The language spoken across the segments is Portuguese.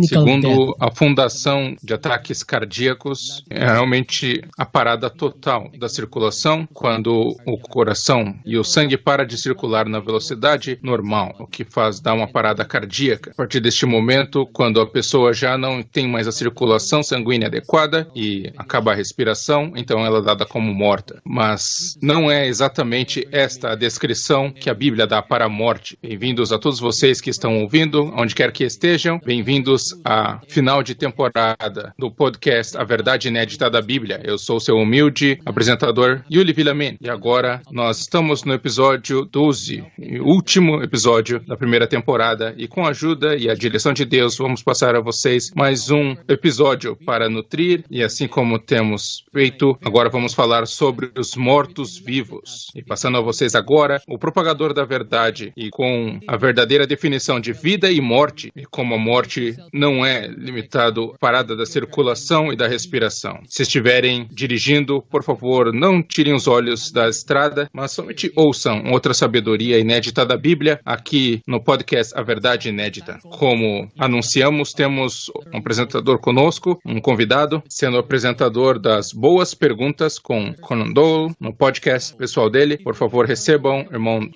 Segundo a Fundação de Ataques Cardíacos, é realmente a parada total da circulação quando o coração e o sangue para de circular na velocidade normal, o que faz dar uma parada cardíaca. A partir deste momento, quando a pessoa já não tem mais a circulação sanguínea adequada e acaba a respiração, então ela é dada como morta. Mas não é exatamente esta a descrição que a Bíblia dá para a morte. Bem-vindos a todos vocês que estão ouvindo, onde quer que estejam. Bem-vindos à final de temporada do podcast A Verdade Inédita da Bíblia. Eu sou o seu humilde apresentador, Yuli Villamin. E agora nós estamos no episódio 12, o último episódio da primeira temporada. E com a ajuda e a direção de Deus, vamos passar a vocês mais um episódio para nutrir. E assim como temos feito, agora vamos falar sobre os mortos-vivos. E passando a vocês agora, o propagador da verdade e com a verdadeira definição de vida e morte, e como a morte não é limitado à parada da circulação e da respiração. Se estiverem dirigindo, por favor, não tirem os olhos da estrada, mas somente ouçam outra sabedoria inédita da Bíblia aqui no podcast A Verdade Inédita. Como anunciamos, temos um apresentador conosco, um convidado, sendo o apresentador das Boas Perguntas com Conan Doyle, no podcast pessoal dele. Por favor, recebam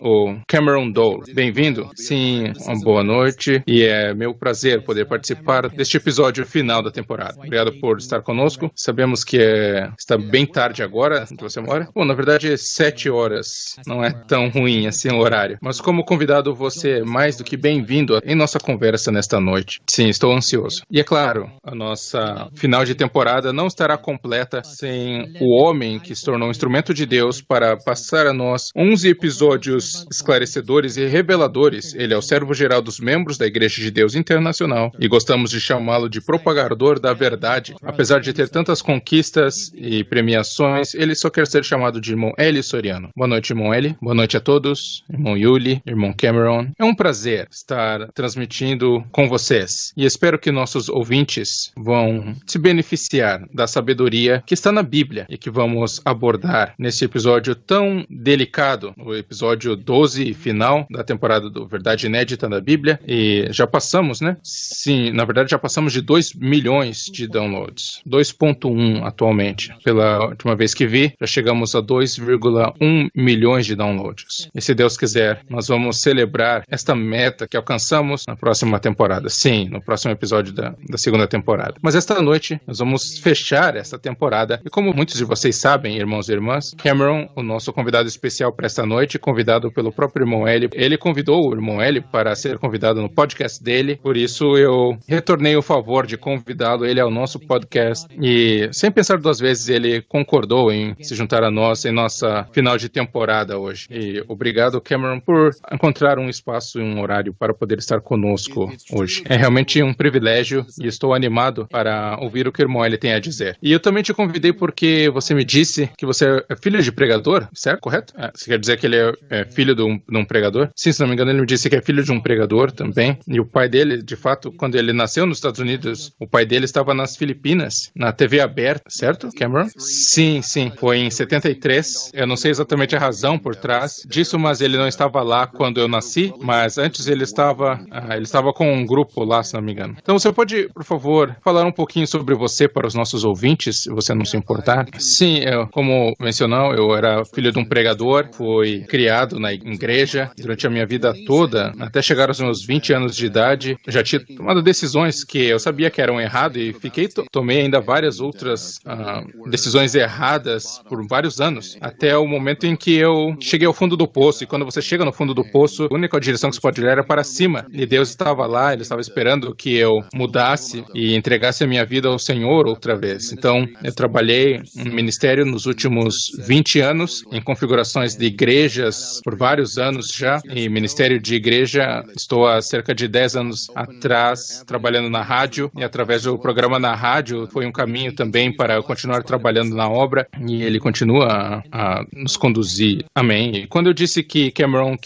o Cameron Doyle. Bem-vindo. Sim, uma boa noite e é meu prazer poder participar deste episódio final da temporada. Obrigado por estar conosco. Sabemos que está bem tarde agora, onde você mora. Bom, na verdade, 7 horas. Não é tão ruim assim o horário. Mas como convidado, você é mais do que bem-vindo em nossa conversa nesta noite. Sim, estou ansioso. E é claro, a nossa final de temporada não estará completa sem o homem que se tornou um instrumento de Deus para passar a nós 11 episódios esclarecedores e reveladores. Ele é o servo-geral dos membros da Igreja de Deus Internacional e gostamos de chamá-lo de propagador da verdade. Apesar de ter tantas conquistas e premiações, ele só quer ser chamado de irmão Eli Soriano. Boa noite, irmão Eli. Boa noite a todos. Irmão Yuli, irmão Cameron. É um prazer estar transmitindo com vocês e espero que nossos ouvintes vão se beneficiar da sabedoria que está na Bíblia e que vamos abordar nesse episódio tão delicado, o episódio 12 final da temporada do Verdade Inédita da Bíblia. E já passamos, né? Sim, na verdade já passamos de 2 milhões de downloads. 2.1 atualmente. Pela última vez que vi, já chegamos a 2,1 milhões de downloads. E se Deus quiser, nós vamos celebrar esta meta que alcançamos na próxima temporada. Sim, no próximo episódio da segunda temporada. Mas esta noite, nós vamos fechar esta temporada. E como muitos de vocês sabem, irmãos e irmãs, Cameron, o nosso convidado especial para esta noite, convidado pelo próprio irmão Eli, ele convidou o irmão Eli para ser convidado no podcast dele. Por isso, eu retornei o favor de convidá-lo, ele ao nosso podcast. E, sem pensar 2 vezes, ele concordou em se juntar a nós em nossa final de temporada hoje. E obrigado, Cameron, por encontrar um espaço e um horário para poder estar conosco hoje. É realmente um privilégio e estou animado para ouvir o que o irmão Eli tem a dizer. E eu também te convidei porque você me disse que você é filho de pregador, certo? Correto? Você quer dizer que ele é filho de um pregador? Sim, se não me engano, ele me disse que é filho de um pregador também. E o pai dele, de fato, quando ele nasceu nos Estados Unidos, o pai dele estava nas Filipinas, na TV aberta, certo, Cameron? Sim, foi em 73. Eu não sei exatamente a razão por trás disso, mas ele não estava lá quando eu nasci, mas antes ele estava com um grupo lá, se não me engano. Então você pode, por favor, falar um pouquinho sobre você para os nossos ouvintes, se você não se importar? Sim, como mencionou, eu era filho de um pregador, fui criado na igreja durante a minha vida toda, até chegar aos meus 20 anos de idade. Eu já tinha tomado decisões que eu sabia que eram erradas e tomei ainda várias outras decisões erradas por vários anos, até o momento em que eu cheguei ao fundo do poço. E quando você chega no fundo do poço, a única direção que você pode olhar era para cima. E Deus estava lá, Ele estava esperando que eu mudasse e entregasse a minha vida ao Senhor outra vez. Então, eu trabalhei no ministério nos últimos 20 anos, em configurações de igrejas por vários anos já. E ministério de igreja, estou há cerca de 10 anos atrás trabalhando na rádio. E através do programa na rádio, foi um caminho também para eu continuar trabalhando na obra. E Ele continua a nos conduzir. Amém. E quando eu disse que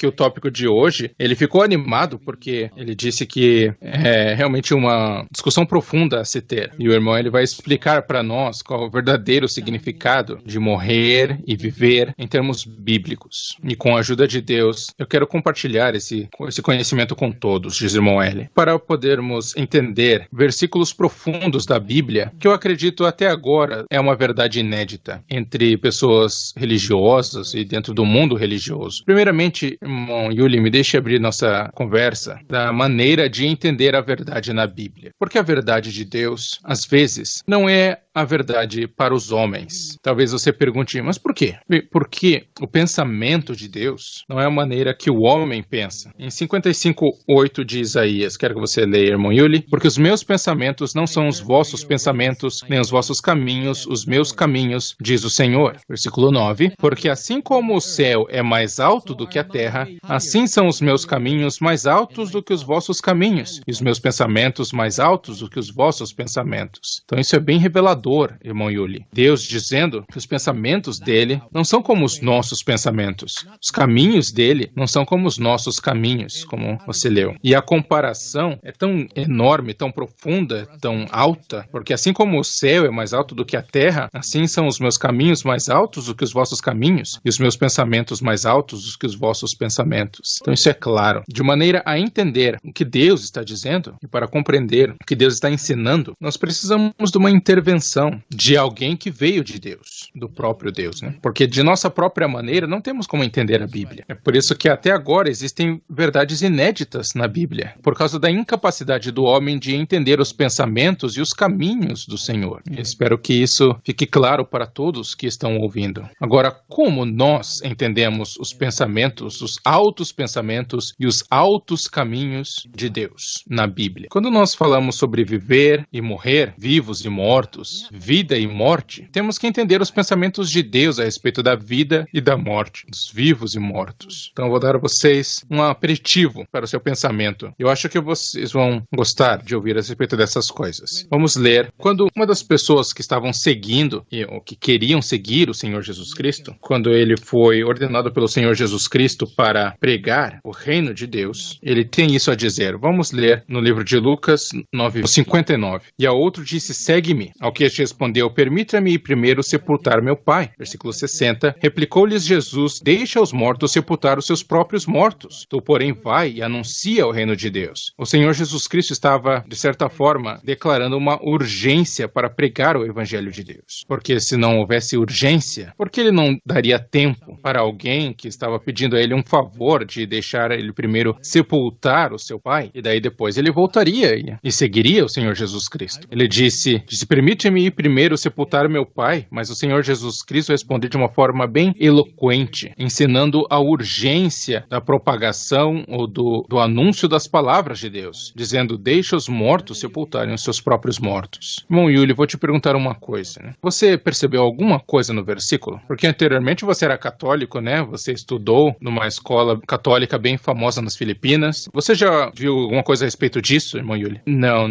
o tópico de hoje, ele ficou animado porque ele disse que é realmente uma discussão profunda a se ter. E o irmão ele vai explicar para nós qual é o verdadeiro significado de morrer e viver em termos bíblicos. E com a ajuda de Deus, eu quero compartilhar esse conhecimento com todos, diz o irmão L, para podermos precisamos entender versículos profundos da Bíblia, que eu acredito até agora é uma verdade inédita entre pessoas religiosas e dentro do mundo religioso. Primeiramente, irmão Yuli, me deixe abrir nossa conversa da maneira de entender a verdade na Bíblia. Porque a verdade de Deus, às vezes, não é a verdade para os homens. Talvez você pergunte, mas por quê? Porque o pensamento de Deus não é a maneira que o homem pensa. Em 55:8 de Isaías, quero que você leia, irmão Yuli, porque os meus pensamentos não são os vossos pensamentos, nem os vossos caminhos, os meus caminhos, diz o Senhor. Versículo 9, porque assim como o céu é mais alto do que a terra, assim são os meus caminhos mais altos do que os vossos caminhos, e os meus pensamentos mais altos do que os vossos pensamentos. Então isso é bem revelador, irmão Yuli. Deus dizendo que os pensamentos dele não são como os nossos pensamentos. Os caminhos dele não são como os nossos caminhos, como você leu. E a comparação é tão enorme, tão profunda, tão alta, porque assim como o céu é mais alto do que a terra, assim são os meus caminhos mais altos do que os vossos caminhos, e os meus pensamentos mais altos do que os vossos pensamentos. Então isso é claro. De maneira a entender o que Deus está dizendo, e para compreender o que Deus está ensinando, nós precisamos de uma intervenção de alguém que veio de Deus, do próprio Deus, né? Porque de nossa própria maneira não temos como entender a Bíblia. É por isso que até agora existem verdades inéditas na Bíblia, por causa da incapacidade do homem de entender os pensamentos e os caminhos do Senhor. Eu espero que isso fique claro para todos que estão ouvindo. Agora, como nós entendemos os pensamentos, os altos pensamentos e os altos caminhos de Deus na Bíblia? Quando nós falamos sobre viver e morrer, vivos e mortos, vida e morte, temos que entender os pensamentos de Deus a respeito da vida e da morte, dos vivos e mortos. Então eu vou dar a vocês um aperitivo para o seu pensamento. Eu acho que vocês vão gostar de ouvir a respeito dessas coisas. Vamos ler. Quando uma das pessoas que estavam seguindo, ou que queriam seguir o Senhor Jesus Cristo, quando ele foi ordenado pelo Senhor Jesus Cristo para pregar o reino de Deus, ele tem isso a dizer. Vamos ler no livro de Lucas 9:59. E a outro disse, segue-me. Ao que este respondeu, permita-me ir primeiro sepultar meu pai. Versículo 60. Replicou-lhes Jesus, deixa os mortos sepultar os seus próprios mortos. Tu, porém, vai e anuncia o reino de Deus. O Senhor Jesus Cristo estava, de certa forma, declarando uma urgência para pregar o evangelho de Deus. Porque se não houvesse urgência, por que ele não daria tempo para alguém que estava pedindo a ele um favor de deixar ele primeiro sepultar o seu pai, e daí depois ele voltaria e seguiria o Senhor Jesus Cristo? Ele disse, permite-me ir primeiro sepultar meu pai, mas o Senhor Jesus Cristo respondeu de uma forma bem eloquente, ensinando a urgência da propagação ou do anúncio das palavras de Deus, dizendo, deixa os mortos sepultarem os seus próprios mortos. Irmão Yuli, vou te perguntar uma coisa, né? Você percebeu alguma coisa no versículo? Porque anteriormente você era católico, né? Você estudou numa escola católica bem famosa nas Filipinas. Você já viu alguma coisa a respeito disso, irmão Yuli? Não,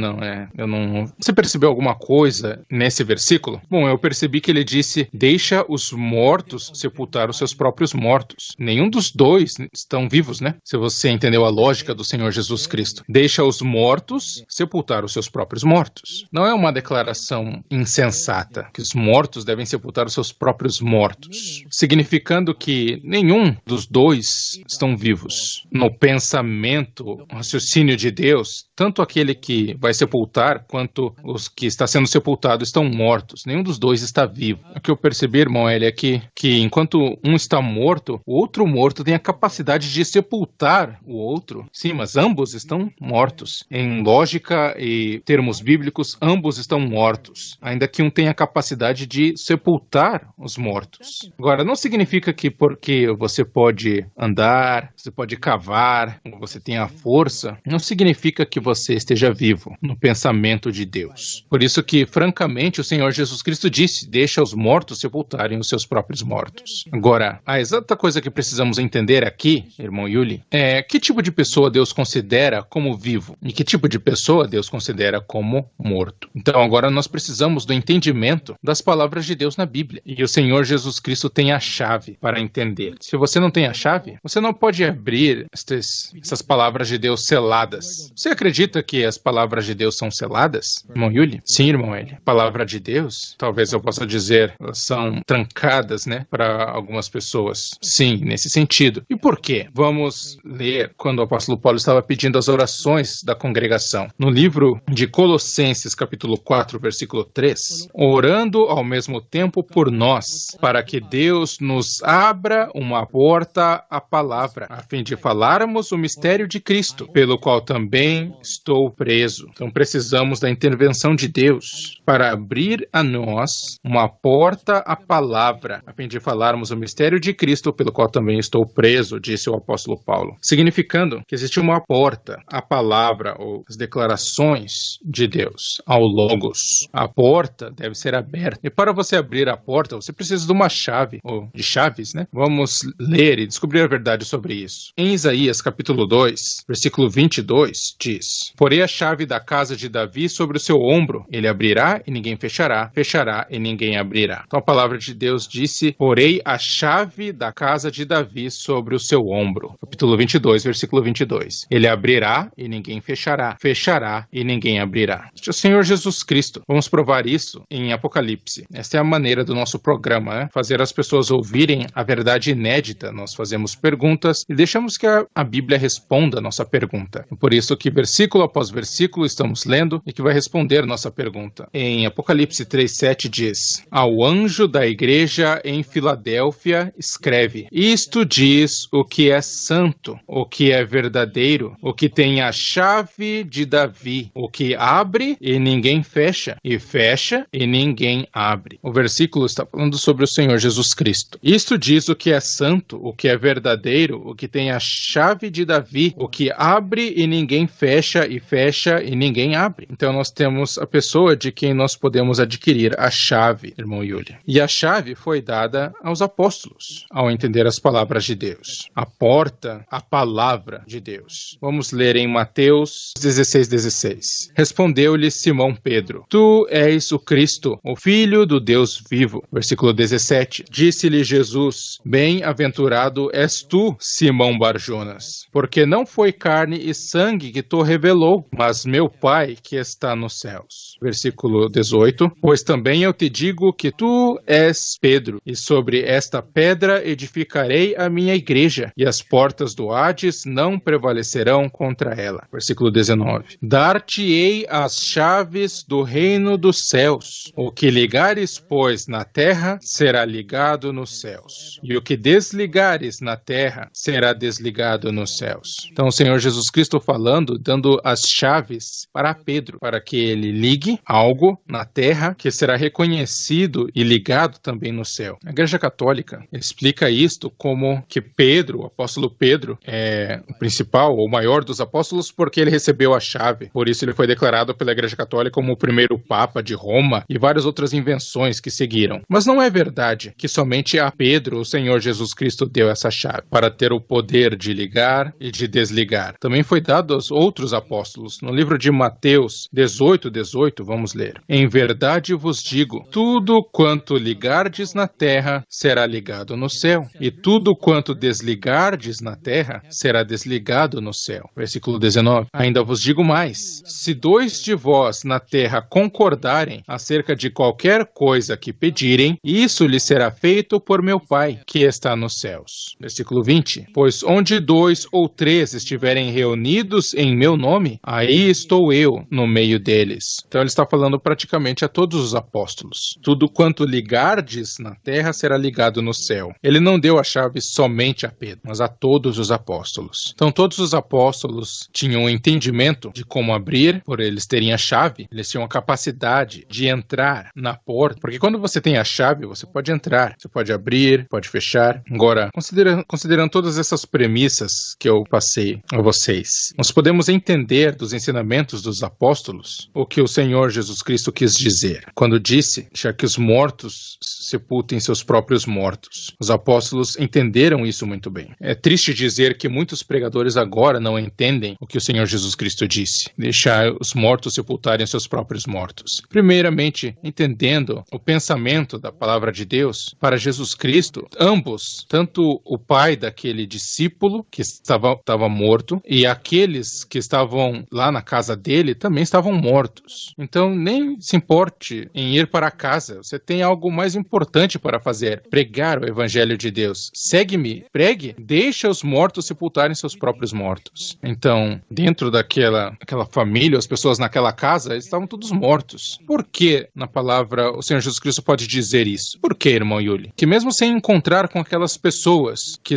eu não... Você percebeu alguma coisa nesse versículo? Bom, eu percebi que ele disse, deixa os mortos sepultar os seus próprios mortos. Nenhum dos dois estão vivos, né? Se você entendeu a lógica do Senhor Jesus Cristo. Deixa os mortos sepultar os seus próprios mortos. Não é uma declaração insensata, que os mortos devem sepultar os seus próprios mortos, significando que nenhum dos dois estão vivos. No pensamento, raciocínio de Deus, tanto aquele que vai sepultar, quanto os que está sendo sepultado estão mortos. Nenhum dos dois está vivo. O que eu percebi, irmão, é que enquanto um está morto, o outro morto tem a capacidade de sepultar o outro. Sim, mas ambos estão mortos. Em lógica e termos bíblicos, ambos estão mortos. Ainda que um tenha a capacidade de sepultar os mortos. Agora, não significa que porque você pode andar, você pode cavar, você tem a força, não significa que você esteja vivo no pensamento de Deus. Por isso que, francamente, o Senhor Jesus Cristo disse, deixa os mortos sepultarem os seus próprios mortos. Agora, a exata coisa que precisamos entender aqui, irmão Yuli, é que tipo de pessoa Deus considera como vivo e que tipo de pessoa Deus considera como morto. Então, agora nós precisamos do entendimento das palavras de Deus na Bíblia. E o Senhor Jesus Cristo tem a chave para entender. Se você não tem a chave, você não pode abrir essas palavras de Deus seladas. Você acredita que as palavras de Deus são seladas, irmão Yuli? Sim, irmão Eli. palavra de Deus, talvez eu possa dizer, elas são trancadas, né, para algumas pessoas. Sim, nesse sentido. E por quê? Vamos ler quando o apóstolo Paulo estava pedindo as orações da congregação. No livro de Colossenses, capítulo 4, versículo 3, orando ao mesmo tempo por nós, para que Deus nos abra uma porta à palavra, a fim de falarmos o mistério de Cristo, pelo qual também estou preso. Então precisamos da intervenção de Deus para abrir a nós uma porta à palavra, a fim de falarmos o mistério de Cristo, pelo qual também estou preso, disse o apóstolo Paulo. Significando que existe uma porta à palavra ou às declarações de Deus, ao Logos. A porta deve ser aberta. E para você abrir a porta, você precisa de uma chave, ou de chaves, né? Vamos ler e descobrir a verdade sobre isso. Em Isaías, capítulo 2, versículo 22, diz: Porei a chave da casa de Davi sobre o seu ombro. Ele abrirá e ninguém fechará, fechará e ninguém abrirá. Então a palavra de Deus disse: Porei a chave da casa de Davi sobre o seu ombro. Capítulo 22, versículo 22. Ele abrirá e ninguém fechará, fechará e ninguém abrirá. Este é o Senhor Jesus Cristo. Vamos provar isso em Apocalipse. Esta é a maneira do nosso programa, né? Fazer as pessoas ouvirem a verdade inédita. Nós fazemos perguntas e deixamos que a Bíblia responda a nossa pergunta. Por isso que versículo após versículo estamos lendo e que vai responder nossa pergunta. Em Apocalipse 3:7 diz: Ao anjo da igreja em Filadélfia escreve: Isto diz o que é santo, o que é verdadeiro, o que tem a chave de Davi, o que abre e ninguém fecha, e fecha e ninguém abre. O versículo está falando sobre o Senhor Jesus Cristo. Isto diz o que é santo, o que é verdadeiro, o que tem a chave de Davi, o que abre e ninguém fecha, e fecha e ninguém abre. Então nós temos a pessoa de quem nós podemos adquirir a chave, irmão Yuli. E a chave foi dada aos apóstolos, ao entender as palavras de Deus. A porta, a palavra de Deus. Vamos ler em Mateus 16:16. Respondeu-lhe Simão Pedro: Tu és o Cristo, o Filho do Deus vivo. Versículo 17. Disse-lhe Jesus: Bem-aventurado és tu, Simão Barjonas, porque não foi carne e sangue que te revelou, mas meu Pai que está nos céus. Versículo 18. Pois também eu te digo que tu és Pedro, e sobre esta pedra edificarei a minha igreja, e as portas do Hades não prevalecerão contra ela. Versículo 19. Dar-te-ei as chaves do reino dos céus. O que ligares, pois, na terra, será ligado nos céus. E o que desligares na terra, será desligado nos céus. Então o Senhor Jesus Cristo falando, dando as chaves para Pedro, para que ele ligue algo na terra, que será reconhecido e ligado também no céu. A Igreja Católica explica isto como que Pedro, o apóstolo Pedro, é o principal ou maior dos apóstolos porque ele recebeu a chave. Por isso ele foi declarado pela Igreja Católica como o primeiro Papa de Roma e várias outras invenções que seguiram. Mas não é verdade que somente a Pedro o Senhor Jesus Cristo deu essa chave para ter o poder de ligar e de desligar. Também foi dado aos outros apóstolos. No livro de Mateus 18:18, vamos ler: Em verdade vos digo, tudo quanto ligardes na terra será ligado no céu, e tudo quanto desligardes na terra será desligado no céu. Versículo 19. Ainda vos digo mais: se dois de vós na terra concordarem acerca de qualquer coisa que pedirem, isso lhe será feito por meu Pai, que está nos céus. Versículo 20. Pois onde dois ou três estiverem reunidos em meu nome, aí estou eu no meio deles. Então ele está falando praticamente a todos os apóstolos. Tudo quanto ligardes na terra será ligado no céu. Ele não deu a chave somente a Pedro, mas a todos os apóstolos. Então todos os apóstolos tinham um entendimento de como abrir, por eles terem a chave, eles tinham a capacidade de entrar na porta, porque quando você tem a chave, você pode entrar, você pode abrir, pode fechar. Agora, considerando todas essas premissas que eu passei a vocês, nós podemos entender dos ensinamentos dos apóstolos o que o Senhor Jesus Cristo quis dizer quando disse já que os mortos sepultem seus próprios mortos. Os apóstolos entenderam isso muito bem. É triste dizer que muitos pregadores agora não entendem o que o Senhor Jesus Cristo disse: deixar os mortos sepultarem seus próprios mortos. Primeiramente, entendendo o pensamento da palavra de Deus, para Jesus Cristo, ambos, tanto o pai daquele discípulo que estava morto e aqueles que estavam lá na casa dele também estavam mortos. Então nem se importe em ir para casa. Você tem algo mais importante para fazer. Pregar o evangelho de Deus. Segue-me, pregue, deixa os mortos sepultarem seus próprios mortos. Então, dentro daquela família, as pessoas naquela casa estavam todos mortos. Por que, na palavra, o Senhor Jesus Cristo pode dizer isso? Por que, irmão Yuli? Que mesmo sem encontrar com aquelas pessoas que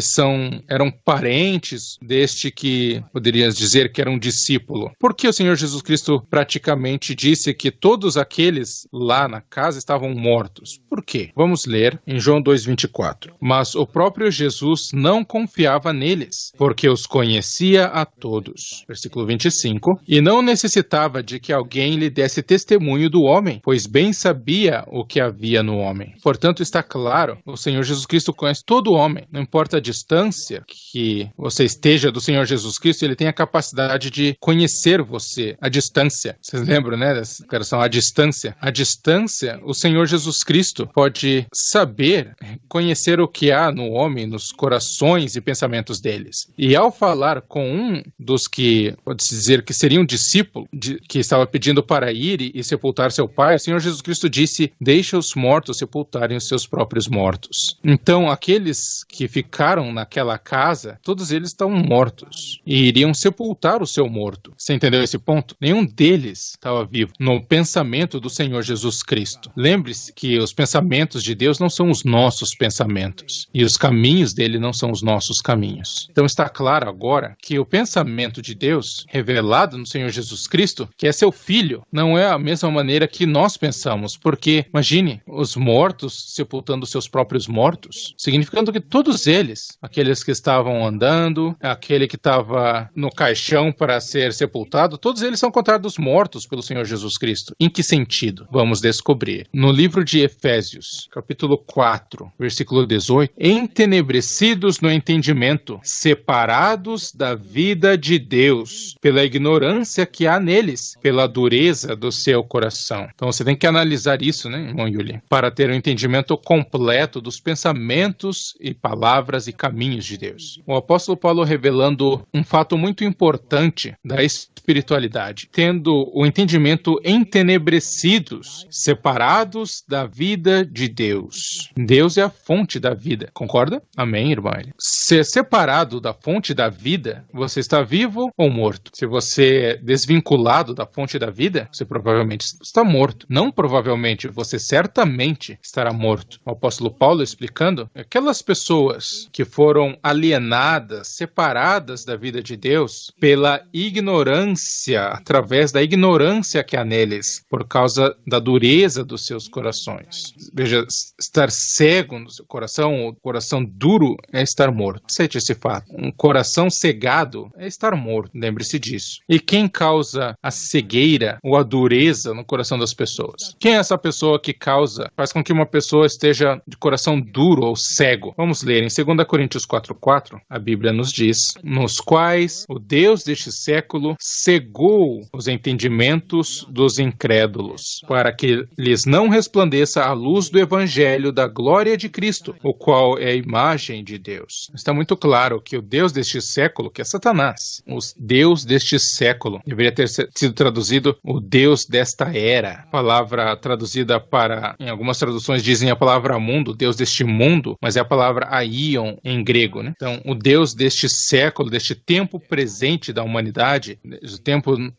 eram parentes deste que poderias dizer que era um discípulo, por que o Senhor Jesus Cristo praticamente disse que todos aqueles lá na casa estavam mortos? Por quê? Vamos ler em João 2,24. Mas o próprio Jesus não confiava neles, porque os conhecia a todos. Versículo 25. E não necessitava de que alguém lhe desse testemunho do homem, pois bem sabia o que havia no homem. Portanto, está claro, o Senhor Jesus Cristo conhece todo homem. Não importa a distância que você esteja do Senhor Jesus Cristo, ele tem a capacidade de conhecer você. A distância. Vocês lembram, né, dessa expressão, a distância? A distância, o Senhor Jesus Cristo pode saber, conhecer o que há no homem, nos corações e pensamentos deles. E ao falar com um dos que, pode-se dizer que seria um discípulo, que estava pedindo para ir e sepultar seu pai, o Senhor Jesus Cristo disse, deixa os mortos sepultarem os seus próprios mortos. Então, aqueles que ficaram naquela casa, todos eles estão mortos e iriam sepultar o seu morto. Você entendeu esse ponto? Nenhum deles estava vivo no pensamento do Senhor Jesus Cristo. Lembre-se que os pensamentos de Deus não são os nossos pensamentos e os caminhos dele não são os nossos caminhos. Então está claro agora que o pensamento de Deus revelado no Senhor Jesus Cristo, que é seu Filho, não é a mesma maneira que nós pensamos, porque imagine os mortos sepultando seus próprios mortos, significando que todos eles, aqueles que estavam andando, aquele que estava no caixão para ser sepultado, todos eles são contados mortos pelo Senhor Jesus Cristo. Em que sentido? Vamos descobrir. No livro de Efésios, capítulo 4, versículo 18, entenebrecidos no entendimento, separados da vida de Deus, pela ignorância que há neles, pela dureza do seu coração. Então você tem que analisar isso, né, irmão Yuli, para ter um entendimento completo dos pensamentos e palavras e caminhos de Deus. O apóstolo Paulo revelando um fato muito importante da espiritualidade, tendo o entendimento entenebrecidos, separados da vida de Deus. Deus é a fonte da vida, concorda? Amém, irmão? Ser separado da fonte da vida, você está vivo ou morto? Se você é desvinculado da fonte da vida, você provavelmente está morto. Não provavelmente, você certamente estará morto. O apóstolo Paulo explicando, aquelas pessoas que foram alienadas, separadas da vida de Deus pela ignorância, através da ignorância que há neles, por causa da dureza dos seus corações. Veja, estar cego no seu coração, o coração duro é estar morto. Aceite esse fato. Um coração cegado é estar morto. Lembre-se disso. E quem causa a cegueira ou a dureza no coração das pessoas? Quem é essa pessoa que faz com que uma pessoa esteja de coração duro ou cego? Vamos ler em 2 Coríntios 4:4. A Bíblia nos diz, nos quais o Deus deste século cegou os entendimentos dos incrédulos, para que lhes não resplandeça a luz do evangelho da glória de Cristo, o qual é a imagem de Deus. Está muito claro que o Deus deste século, que é Satanás, o Deus deste século, deveria ter sido traduzido o Deus desta era. A palavra traduzida em algumas traduções dizem a palavra mundo, Deus deste mundo, mas é a palavra aion em grego, né? Então, o Deus deste século, deste tempo presente da humanidade,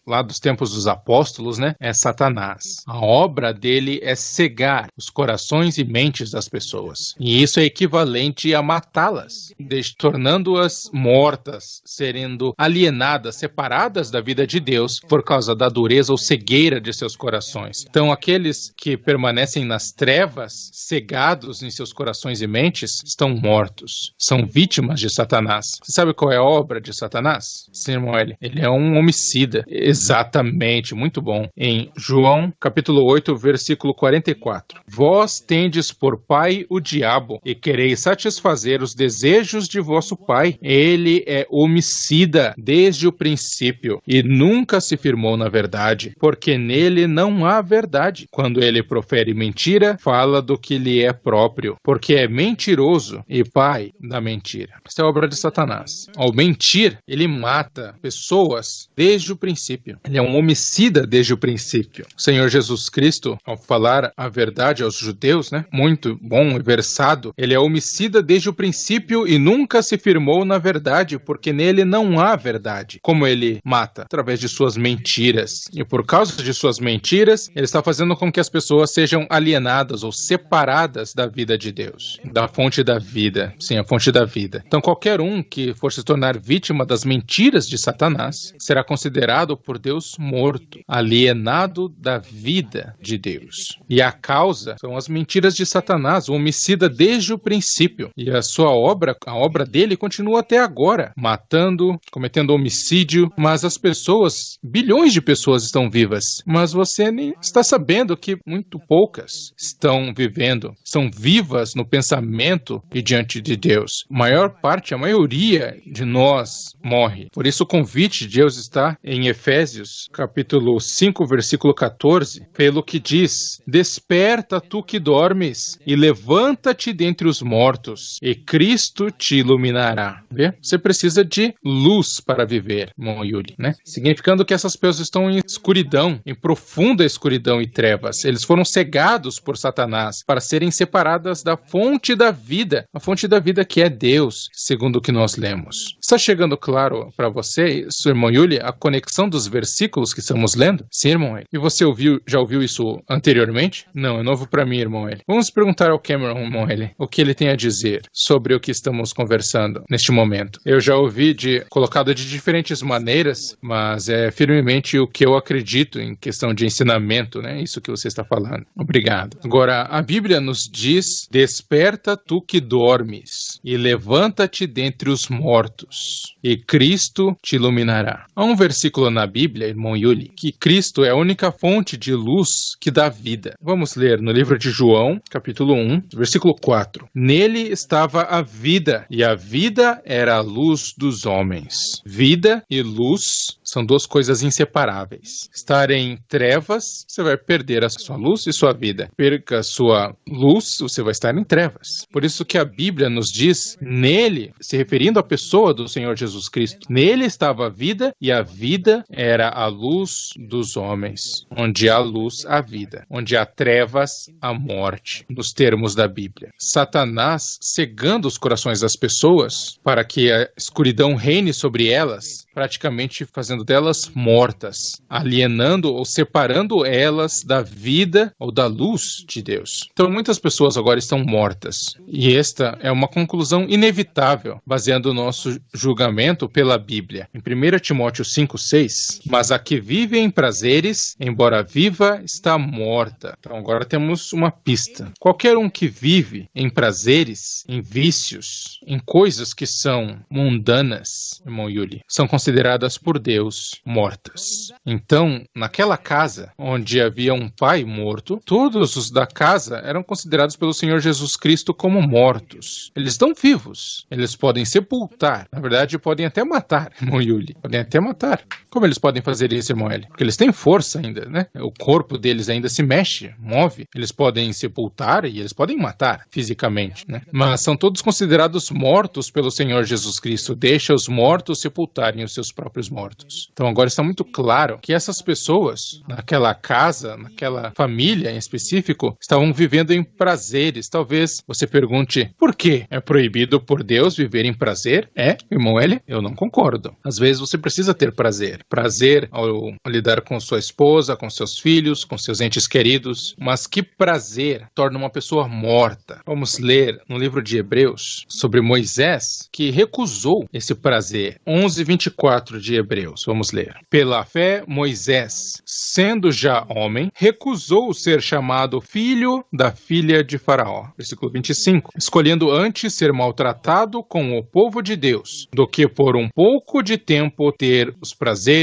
lá dos tempos dos apóstolos, né? É Satanás. A obra dele é cegar os corações e mentes das pessoas. E isso é equivalente a matá-las, tornando-as mortas, sendo alienadas, separadas da vida de Deus por causa da dureza ou cegueira de seus corações. Então, aqueles que permanecem nas trevas, cegados em seus corações e mentes, estão mortos. São vítimas de Satanás. Você sabe qual é a obra de Satanás? Sim, irmão Eli. Ele é um homicida. Exatamente. Muito bom. Em João, capítulo 8, versículo 44. Vós tendes por pai o diabo e quereis satisfazer os desejos de vosso pai. Ele é homicida desde o princípio e nunca se firmou na verdade, porque nele não há verdade. Quando ele profere mentira, fala do que lhe é próprio, porque é mentiroso e pai da mentira. Essa é a obra de Satanás. Ao mentir, ele mata pessoas desde o princípio. Ele é um homicida desde o princípio. Senhor Jesus Cristo, ao falar a verdade aos judeus, né, muito bom e versado, ele é homicida desde o princípio e nunca se firmou na verdade, porque nele não há verdade. Como ele mata? Através de suas mentiras. E por causa de suas mentiras, ele está fazendo com que as pessoas sejam alienadas ou separadas da vida de Deus, da fonte da vida. Sim, a fonte da vida. Então, qualquer um que for se tornar vítima das mentiras de Satanás será considerado por Deus morto, alienado da vida de Deus. E a causa são as mentiras de Satanás, o homicida desde o princípio. E a sua obra, a obra dele continua até agora, matando, cometendo homicídio, mas as pessoas, bilhões de pessoas estão vivas, mas você nem está sabendo que muito poucas estão vivendo, são vivas no pensamento e diante de Deus. A maior parte, a maioria de nós morre. Por isso o convite de Deus está em Efésios, capítulo 5, versículo 14, pelo que diz: desperta tu que dormes e levanta-te dentre os mortos e Cristo te iluminará. Vê? Você precisa de luz para viver, irmão Yuli, né? Significando que essas pessoas estão em escuridão, em profunda escuridão e trevas. Eles foram cegados por Satanás para serem separadas da fonte da vida, a fonte da vida que é Deus, segundo o que nós lemos. Está chegando claro para você, seu irmão Yuli, a conexão dos versículos que estamos lendo? Sim, irmão Eli. E você já ouviu isso anteriormente? Não, é novo para mim, irmão Eli. Vamos perguntar ao Cameron, irmão Eli, o que ele tem a dizer sobre o que estamos conversando neste momento. Eu já ouvi colocado de diferentes maneiras, mas é firmemente o que eu acredito em questão de ensinamento, né? Isso que você está falando. Obrigado. Agora, a Bíblia nos diz: desperta tu que dormes e levanta-te dentre os mortos e Cristo te iluminará. Há um versículo na Bíblia, irmão Yuli, que Cristo é a única fonte de luz que dá vida. Vamos ler no livro de João, capítulo 1, versículo 4. Nele estava a vida, e a vida era a luz dos homens. Vida e luz são duas coisas inseparáveis. Estar em trevas, você vai perder a sua luz e sua vida. Perca a sua luz, você vai estar em trevas. Por isso que a Bíblia nos diz, nele, se referindo à pessoa do Senhor Jesus Cristo, nele estava a vida, e a vida era a luz dos homens. Onde há luz, há vida. Onde há trevas, há morte, nos termos da Bíblia. Satanás cegando os corações das pessoas para que a escuridão reine sobre elas, praticamente fazendo delas mortas, alienando ou separando elas da vida ou da luz de Deus. Então muitas pessoas agora estão mortas. E esta é uma conclusão inevitável, baseando o nosso julgamento pela Bíblia. Em 1 Timóteo 5:6, mas a que vive em prazeres, embora viva, está morta. Então agora temos uma pista. Qualquer um que vive em prazeres, em vícios, em coisas que são mundanas, irmão Yuli, são consideradas por Deus mortas. Então, naquela casa onde havia um pai morto, todos os da casa eram considerados pelo Senhor Jesus Cristo como mortos. Eles estão vivos. Eles podem sepultar. Na verdade, podem até matar, irmão Yuli. Podem até matar. Como eles podem fazer isso, irmão Eli? Porque eles têm força ainda, né? O corpo deles ainda se mexe, move. Eles podem sepultar e eles podem matar fisicamente, né? Mas são todos considerados mortos pelo Senhor Jesus Cristo. Deixa os mortos sepultarem os seus próprios mortos. Então agora está muito claro que essas pessoas, naquela casa, naquela família em específico, estavam vivendo em prazeres. Talvez você pergunte, por quê? É proibido por Deus viver em prazer? É, irmão Eli? Eu não concordo. Às vezes você precisa ter prazer. Prazer ao lidar com sua esposa, com seus filhos, com seus entes queridos. Mas que prazer torna uma pessoa morta? Vamos ler no livro de Hebreus sobre Moisés, que recusou esse prazer. 11:24 de Hebreus. Vamos ler. Pela fé, Moisés, sendo já homem, recusou ser chamado filho da filha de Faraó. Versículo 25. Escolhendo antes ser maltratado com o povo de Deus, do que por um pouco de tempo ter os prazeres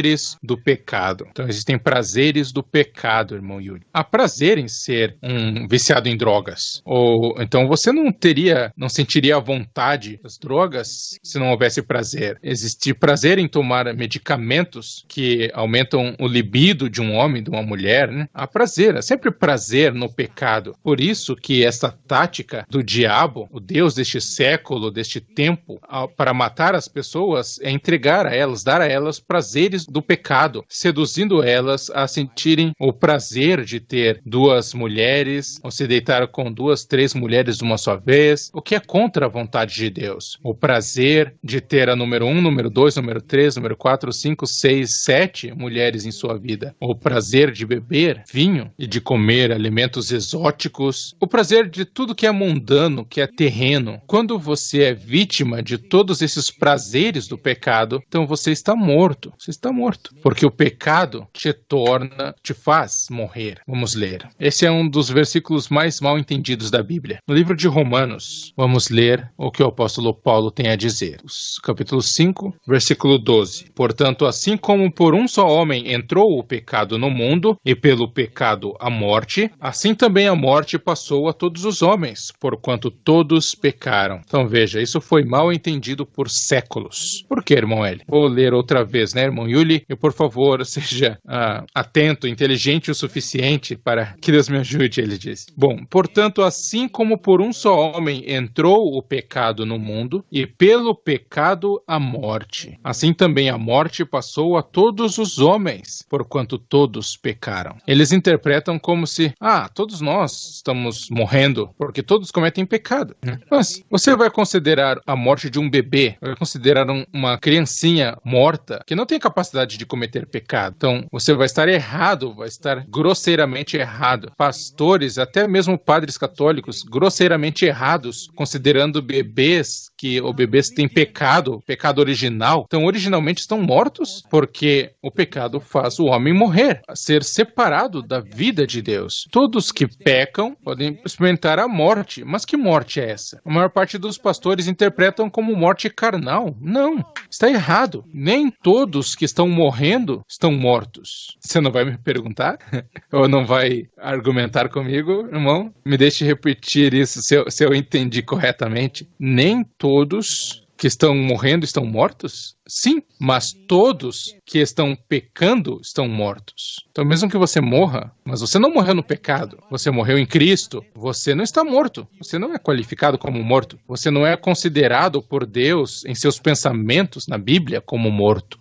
do pecado. Então existem prazeres do pecado, irmão Yuri. Há prazer em ser um viciado em drogas. Ou então você não sentiria a vontade das drogas se não houvesse prazer. Existe prazer em tomar medicamentos que aumentam o libido de um homem, de uma mulher, né? Há prazer, há sempre prazer no pecado. Por isso que essa tática do diabo, o Deus deste século, deste tempo, para matar as pessoas, é entregar a elas, dar a elas prazeres do pecado, seduzindo elas a sentirem o prazer de ter duas mulheres, ou se deitar com 2, 3 mulheres de uma só vez, o que é contra a vontade de Deus. O prazer de ter a número 1, número 2, número 3, número 4, 5, 6, 7 mulheres em sua vida. O prazer de beber vinho e de comer alimentos exóticos. O prazer de tudo que é mundano, que é terreno. Quando você é vítima de todos esses prazeres do pecado, então você está morto. Você está morto. Porque o pecado te faz morrer. Vamos ler. Esse é um dos versículos mais mal entendidos da Bíblia. No livro de Romanos, vamos ler o que o apóstolo Paulo tem a dizer. Capítulo 5, versículo 12. Portanto, assim como por um só homem entrou o pecado no mundo, e pelo pecado a morte, assim também a morte passou a todos os homens, porquanto todos pecaram. Então veja, isso foi mal entendido por séculos. Por que, irmão Eli? Vou ler outra vez, né, irmão Yuli? E por favor, seja atento, inteligente o suficiente para que Deus me ajude, ele diz. Bom, portanto, assim como por um só homem entrou o pecado no mundo, e pelo pecado a morte, assim também a morte passou a todos os homens, porquanto todos pecaram. Eles interpretam como se, todos nós estamos morrendo, porque todos cometem pecado. Mas você vai considerar a morte de um bebê, vai considerar uma criancinha morta, que não tem capacidade de cometer pecado. Então, você vai estar errado, vai estar grosseiramente errado. Pastores, até mesmo padres católicos, grosseiramente errados, considerando bebês têm pecado original. Então, originalmente estão mortos, porque o pecado faz o homem morrer, ser separado da vida de Deus. Todos que pecam podem experimentar a morte. Mas que morte é essa? A maior parte dos pastores interpretam como morte carnal. Não, está errado. Nem todos que estão morrendo estão mortos. Você não vai me perguntar? Ou não vai argumentar comigo, irmão? Me deixe repetir isso se eu entendi corretamente. Nem todos que estão morrendo estão mortos? Sim, mas todos que estão pecando estão mortos. Então, mesmo que você morra, mas você não morreu no pecado, você morreu em Cristo, você não está morto. Você não é qualificado como morto. Você não é considerado por Deus em seus pensamentos na Bíblia como morto.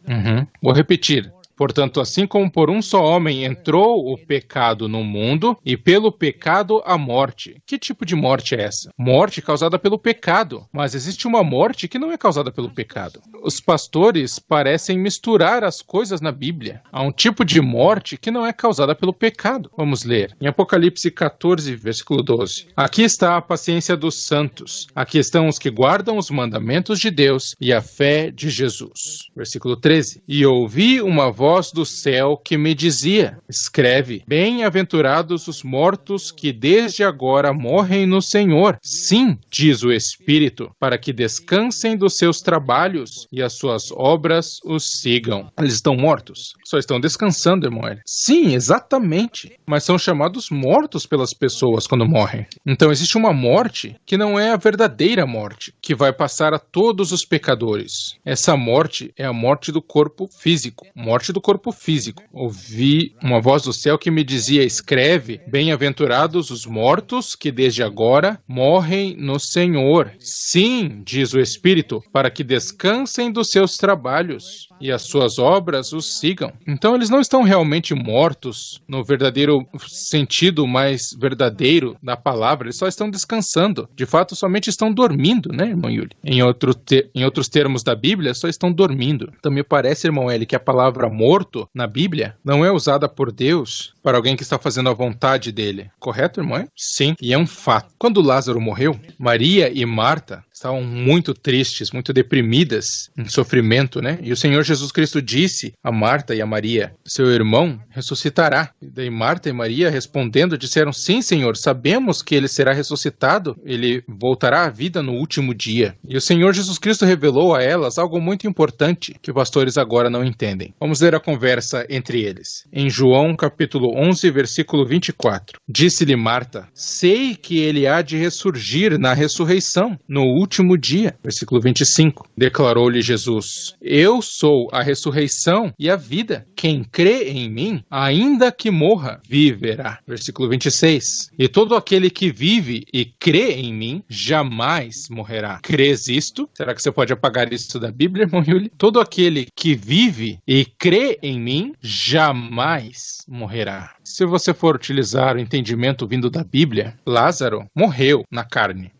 Vou repetir. Portanto, assim como por um só homem entrou o pecado no mundo, e pelo pecado a morte. Que tipo de morte é essa? Morte causada pelo pecado. Mas existe uma morte que não é causada pelo pecado. Os pastores parecem misturar as coisas na Bíblia. Há um tipo de morte que não é causada pelo pecado. Vamos ler. Em Apocalipse 14, versículo 12. Aqui está a paciência dos santos. Aqui estão os que guardam os mandamentos de Deus e a fé de Jesus. Versículo 13. E ouvi uma voz do céu que me dizia: escreve, bem-aventurados os mortos que desde agora morrem no Senhor. Sim, diz o Espírito, para que descansem dos seus trabalhos e as suas obras os sigam. Eles estão mortos? Só estão descansando, irmão. Sim, exatamente. Mas são chamados mortos pelas pessoas quando morrem. Então existe uma morte que não é a verdadeira morte, que vai passar a todos os pecadores. Essa morte é a morte do corpo físico. Morte do corpo físico. Ouvi uma voz do céu que me dizia: escreve, bem-aventurados os mortos que desde agora morrem no Senhor. Sim, diz o Espírito, para que descansem dos seus trabalhos e as suas obras os sigam. Então eles não estão realmente mortos no verdadeiro sentido mais verdadeiro da palavra, eles só estão descansando. De fato, somente estão dormindo, né, irmão Yuli? Em outros termos da Bíblia, só estão dormindo. Então me parece, irmão Eli, que a palavra morto na Bíblia não é usada por Deus para alguém que está fazendo a vontade dele. Correto, irmão? Sim, e é um fato. Quando Lázaro morreu, Maria e Marta estavam muito tristes, muito deprimidas, em sofrimento, né? E o Senhor Jesus Cristo disse a Marta e a Maria: seu irmão ressuscitará. E daí Marta e Maria, respondendo, disseram: sim, Senhor, sabemos que ele será ressuscitado, ele voltará à vida no último dia. E o Senhor Jesus Cristo revelou a elas algo muito importante que os pastores agora não entendem. Vamos ler era a conversa entre eles. Em João capítulo 11, versículo 24. Disse-lhe Marta: sei que ele há de ressurgir na ressurreição, no último dia. Versículo 25. Declarou-lhe Jesus: eu sou a ressurreição e a vida. Quem crê em mim, ainda que morra, viverá. Versículo 26. E todo aquele que vive e crê em mim, jamais morrerá. Crês isto? Será que você pode apagar isso da Bíblia, irmão Yuli? Todo aquele que vive e crê em mim, jamais morrerá. Se você for utilizar o entendimento vindo da Bíblia, Lázaro morreu na carne.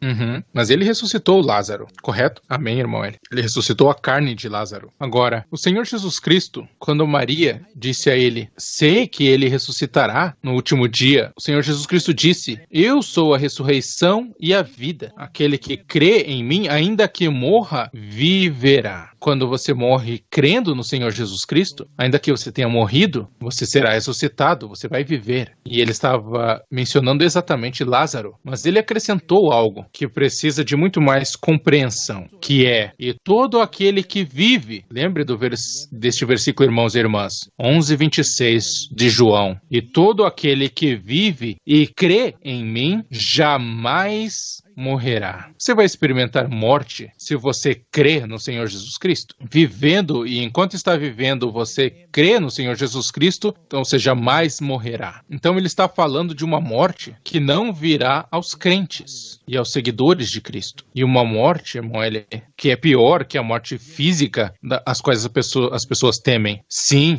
Mas ele ressuscitou Lázaro, correto? Amém, irmão Eli. Ele ressuscitou a carne de Lázaro. Agora, o Senhor Jesus Cristo, quando Maria disse a ele: sei que ele ressuscitará no último dia, o Senhor Jesus Cristo disse: eu sou a ressurreição e a vida. Aquele que crê em mim, ainda que morra, viverá. Quando você morre crendo no Senhor Jesus Cristo, ainda que você tenha morrido, você será ressuscitado, você vai viver. E ele estava mencionando exatamente Lázaro, mas ele acrescentou algo que precisa de muito mais compreensão, que é: e todo aquele que vive, lembre deste versículo, irmãos e irmãs, 11:26 de João, e todo aquele que vive e crê em mim, jamais morrerá. Você vai experimentar morte se você crê no Senhor Jesus Cristo. Vivendo, e enquanto está vivendo, você crê no Senhor Jesus Cristo, então você jamais morrerá. Então ele está falando de uma morte que não virá aos crentes e aos seguidores de Cristo. E uma morte, irmão, que é pior que a morte física, as quais as pessoas temem. Sim,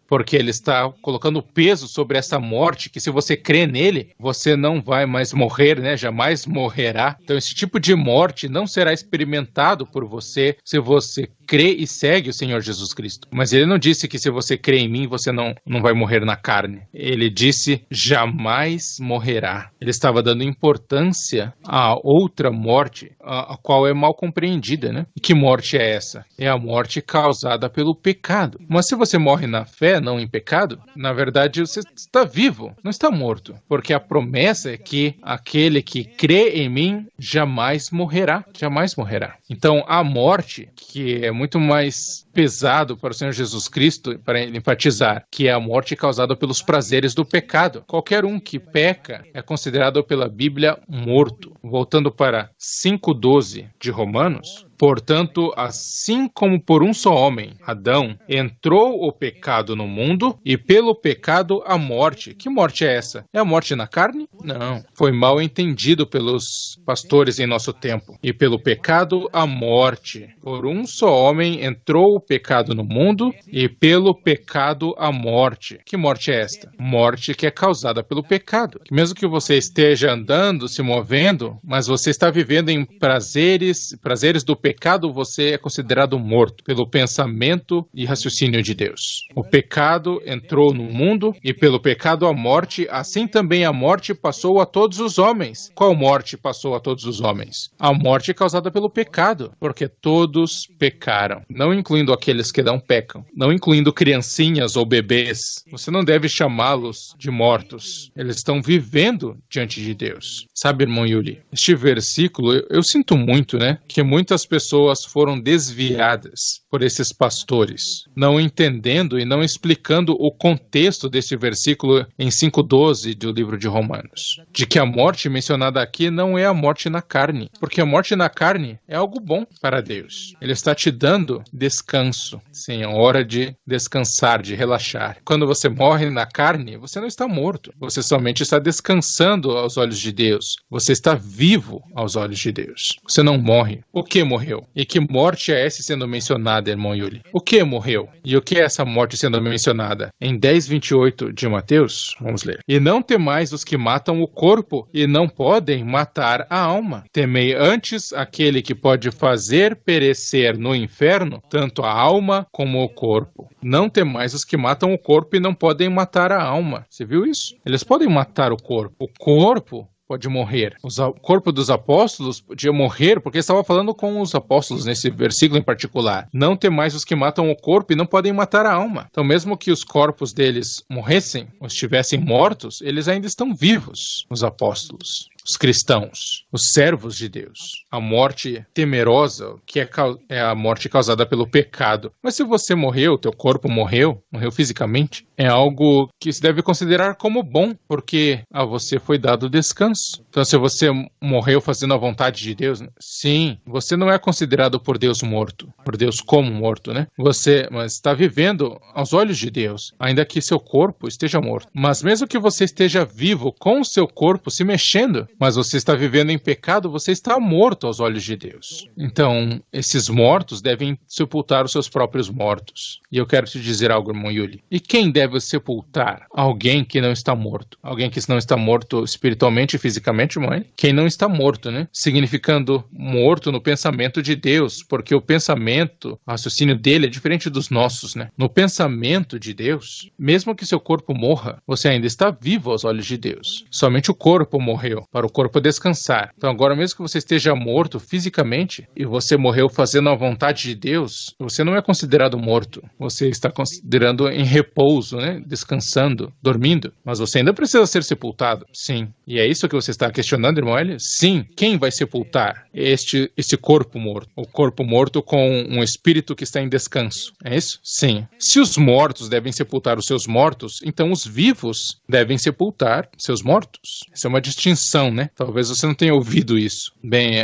porque ele está colocando peso sobre essa morte, que se você crê nele, você não vai mais morrer, né? Jamais morrerá. Então esse tipo de morte não será experimentado por você se você crê e segue o Senhor Jesus Cristo. Mas ele não disse que se você crê em mim, você não vai morrer na carne. Ele disse: jamais morrerá. Ele estava dando importância a outra morte, a qual é mal compreendida, né? E que morte é essa? É a morte causada pelo pecado. Mas se você morre na fé, não em pecado, na verdade você está vivo, não está morto. Porque a promessa é que aquele que crê em mim jamais morrerá. Jamais morrerá. Então a morte, que é muito mais pesado para o Senhor Jesus Cristo, para ele enfatizar, que é a morte causada pelos prazeres do pecado. Qualquer um que peca é considerado pela Bíblia morto. Voltando para 5:12 de Romanos: portanto, assim como por um só homem, Adão, entrou o pecado no mundo, e pelo pecado a morte. Que morte é essa? É a morte na carne? Não. Foi mal entendido pelos pastores em nosso tempo. E pelo pecado a morte. Por um só homem entrou o pecado no mundo, e pelo pecado a morte. Que morte é esta? Morte que é causada pelo pecado. Que mesmo que você esteja andando, se movendo, mas você está vivendo em prazeres do pecado, você é considerado morto pelo pensamento e raciocínio de Deus. O pecado entrou no mundo, e pelo pecado a morte, assim também a morte passou a todos os homens. Qual morte passou a todos os homens? A morte causada pelo pecado, porque todos pecaram, não incluindo aqueles que não pecam, não incluindo criancinhas ou bebês. Você não deve chamá-los de mortos. Eles estão vivendo diante de Deus. Sabe, irmão Yuli, este versículo, eu sinto muito, né, que muitas pessoas foram desviadas por esses pastores, não entendendo e não explicando o contexto desse versículo em 5:12 do livro de Romanos, de que a morte mencionada aqui não é a morte na carne, porque a morte na carne é algo bom para Deus. Ele está te dando descanso. Sim, é hora de descansar, de relaxar. Quando você morre na carne, você não está morto, você somente está descansando aos olhos de Deus. Você está vivo aos olhos de Deus. Você não morre. O que morreu? E que morte é essa sendo mencionada, irmão Yuli? O que morreu? E o que é essa morte sendo mencionada? Em 10:28 de Mateus, vamos ler. E não temais os que matam o corpo e não podem matar a alma. Temei antes aquele que pode fazer perecer no inferno tanto a alma como o corpo. Não temais os que matam o corpo e não podem matar a alma. Você viu isso? Eles podem matar o corpo. O corpo pode morrer. O corpo dos apóstolos podia morrer, porque estava falando com os apóstolos nesse versículo em particular. Não temais os que matam o corpo e não podem matar a alma. Então, mesmo que os corpos deles morressem ou estivessem mortos, eles ainda estão vivos, os apóstolos. os cristãos, os servos de Deus. A morte temerosa, que é a morte causada pelo pecado. Mas se você morreu, teu corpo morreu fisicamente, é algo que se deve considerar como bom, porque a você foi dado descanso. Então, se você morreu fazendo a vontade de Deus, sim, você não é considerado por Deus morto, por Deus como morto, né? Você está vivendo aos olhos de Deus, ainda que seu corpo esteja morto. Mas mesmo que você esteja vivo com o seu corpo se mexendo, mas você está vivendo em pecado, você está morto aos olhos de Deus. Então, esses mortos devem sepultar os seus próprios mortos. E eu quero te dizer algo, irmão Yuli. E quem deve sepultar alguém que não está morto? Alguém que não está morto espiritualmente e fisicamente, mãe? Quem não está morto, né? Significando morto no pensamento de Deus, porque o pensamento, o raciocínio dele é diferente dos nossos, né? No pensamento de Deus, mesmo que seu corpo morra, você ainda está vivo aos olhos de Deus. Somente o corpo morreu, para o corpo descansar. Então agora, mesmo que você esteja morto fisicamente, e você morreu fazendo a vontade de Deus, você não é considerado morto. Você está considerando em repouso, né? Descansando, dormindo. Mas você ainda precisa ser sepultado. Sim. E é isso que você está questionando, irmão Eli? Sim. Quem vai sepultar esse corpo morto? O corpo morto com um espírito que está em descanso. É isso? Sim. Se os mortos devem sepultar os seus mortos, então os vivos devem sepultar seus mortos. Essa é uma distinção, né? Talvez você não tenha ouvido isso. Bem,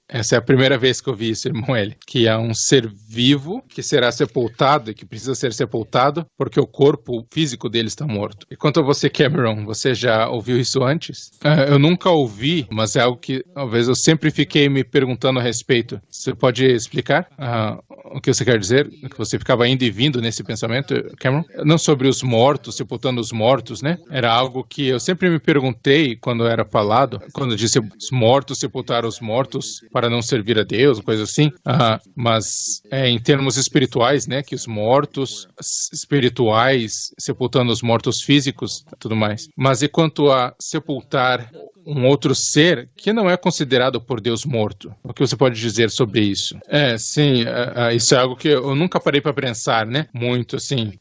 essa é a primeira vez que eu vi isso, irmão Eli, que há um ser vivo que será sepultado e que precisa ser sepultado porque o corpo físico dele está morto. E quanto a você, Cameron, você já ouviu isso antes? Eu nunca ouvi, mas é algo que talvez eu sempre fiquei me perguntando a respeito. Você pode explicar o que você quer dizer? Que você ficava indo e vindo nesse pensamento, Cameron? Não sobre os mortos, sepultando os mortos, né? Era algo que eu sempre me perguntei quando era falado, quando disse os mortos sepultar os mortos para não servir a Deus, coisa assim. Mas em termos espirituais, né, que os mortos espirituais sepultando os mortos físicos, tudo mais. Mas e quanto a sepultar um outro ser que não é considerado por Deus morto? O que você pode dizer sobre isso? Sim, isso é algo que eu nunca parei para pensar, né? Muito, assim,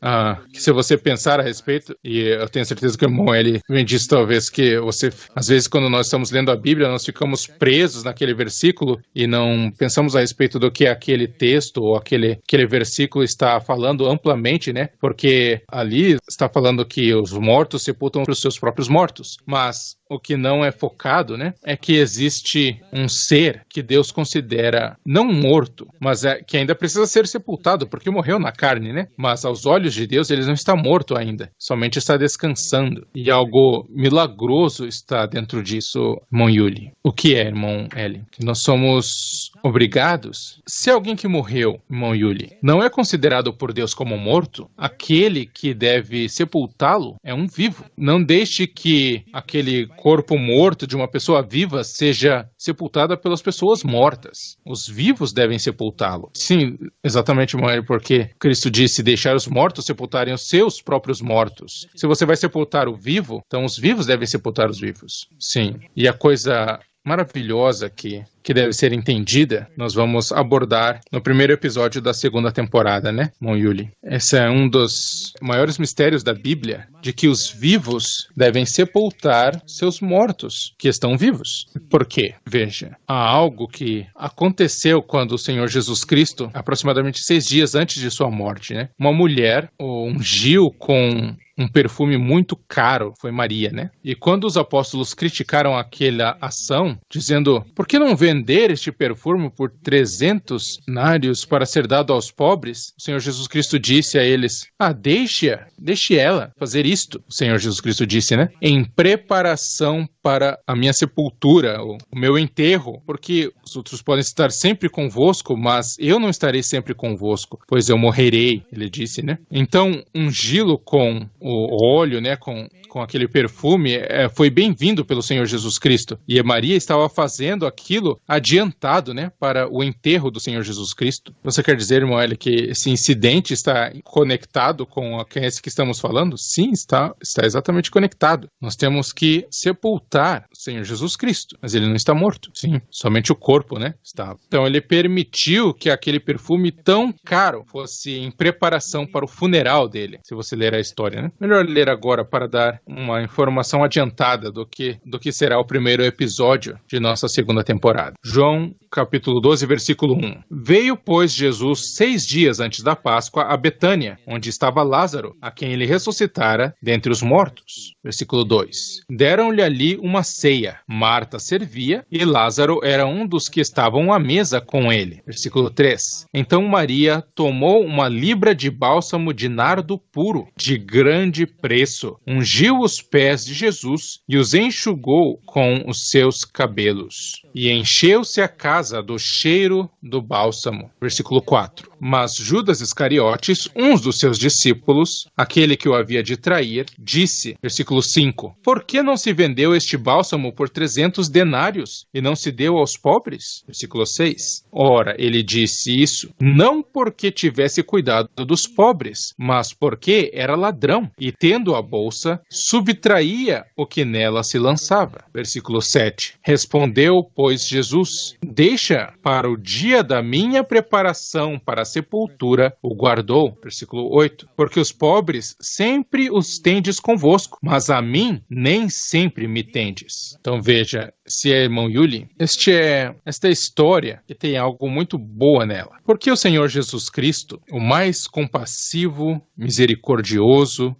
que se você pensar a respeito, e eu tenho certeza que o irmão ele me disse talvez que você, às vezes quando nós estamos lendo a Bíblia, nós ficamos presos naquele versículo e não pensamos a respeito do que aquele texto ou aquele versículo está falando amplamente, né? Porque ali está falando que os mortos sepultam os seus próprios mortos, mas o que não é focado, né, é que existe um ser que Deus considera não morto, mas que ainda precisa ser sepultado, porque morreu na carne, né? Mas aos olhos de Deus ele não está morto ainda, somente está descansando. E algo milagroso está dentro disso, irmão Yuli. O que é, irmão Eli? Que nós somos obrigados. Se alguém que morreu, irmão Yuli, não é considerado por Deus como morto, aquele que deve sepultá-lo é um vivo. Não deixe que aquele corpo morto de uma pessoa viva seja sepultada pelas pessoas mortas. Os vivos devem sepultá-lo. Sim, exatamente, irmão Eli, porque Cristo disse deixar os mortos sepultarem os seus próprios mortos. Se você vai sepultar o vivo, então os vivos devem sepultar os vivos. Sim. E a coisa maravilhosa que deve ser entendida, nós vamos abordar no primeiro episódio da segunda temporada, né, irmão Yuli? Esse é um dos maiores mistérios da Bíblia, de que os vivos devem sepultar seus mortos, que estão vivos. Por quê? Veja, há algo que aconteceu quando o Senhor Jesus Cristo, aproximadamente 6 dias antes de sua morte, né, uma mulher ungiu com um perfume muito caro, foi Maria, né? E quando os apóstolos criticaram aquela ação, dizendo, por que não vender este perfume por 300 denários para ser dado aos pobres? O Senhor Jesus Cristo disse a eles, deixe ela fazer isto. O Senhor Jesus Cristo disse, né? Em preparação para a minha sepultura, o meu enterro, porque os outros podem estar sempre convosco, mas eu não estarei sempre convosco, pois eu morrerei, ele disse, né? Então, ungí-lo com o óleo, né, com aquele perfume, foi bem-vindo pelo Senhor Jesus Cristo. E Maria estava fazendo aquilo adiantado, né, para o enterro do Senhor Jesus Cristo. Você quer dizer, irmão Eli, que esse incidente está conectado com esse que estamos falando? Sim, está exatamente conectado. Nós temos que sepultar o Senhor Jesus Cristo, mas ele não está morto. Sim, somente o corpo, né, estava. Então ele permitiu que aquele perfume tão caro fosse em preparação para o funeral dele, se você ler a história, né? melhor ler agora para dar uma informação adiantada do que será o primeiro episódio de nossa segunda temporada. João, capítulo 12, versículo 1. Veio, pois, Jesus 6 dias antes da Páscoa a Betânia, onde estava Lázaro, a quem ele ressuscitara dentre os mortos. Versículo 2. Deram-lhe ali uma ceia. Marta servia e Lázaro era um dos que estavam à mesa com ele. Versículo 3. Então Maria tomou uma libra de bálsamo de nardo puro, de grande preço, ungiu os pés de Jesus e os enxugou com os seus cabelos. E encheu-se a casa do cheiro do bálsamo. Versículo 4. Mas Judas Iscariotes, um dos seus discípulos, aquele que o havia de trair, disse, versículo 5, por que não se vendeu este bálsamo por 300 denários e não se deu aos pobres? Versículo 6. Ora, ele disse isso, não porque tivesse cuidado dos pobres, mas porque era ladrão e, tendo a bolsa, subtraía o que nela se lançava. Versículo 7. Respondeu, pois, Jesus, deixa para o dia da minha preparação para a sepultura o guardou. Versículo 8. Porque os pobres sempre os tendes convosco, mas a mim nem sempre me tendes. Então veja, se é irmão Yuli, esta história que tem algo muito boa nela. Porque o Senhor Jesus Cristo, o mais compassivo, misericordioso,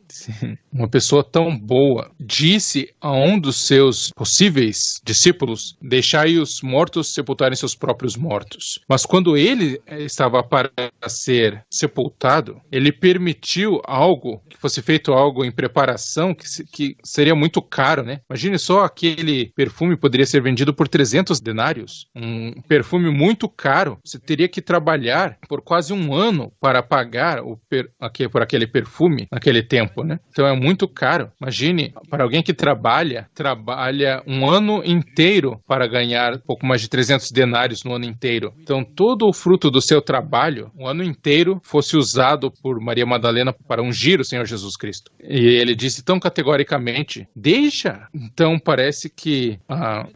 uma pessoa tão boa, disse a um dos seus possíveis discípulos, deixai os mortos sepultarem seus próprios mortos. Mas quando ele estava para ser sepultado, ele permitiu que fosse feito algo em preparação que seria muito caro, né? Imagine só, aquele perfume poderia ser vendido por 300 denários. Um perfume muito caro. Você teria que trabalhar por quase um ano para pagar por aquele perfume naquele tempo, né? Então é muito caro. Imagine, para alguém que trabalha um ano inteiro para ganhar um pouco mais de 300 denários no ano inteiro. Então todo o fruto do seu trabalho, o ano inteiro, fosse usado por Maria Madalena para ungir o Senhor Jesus Cristo. E ele disse tão categoricamente, deixa. Então parece que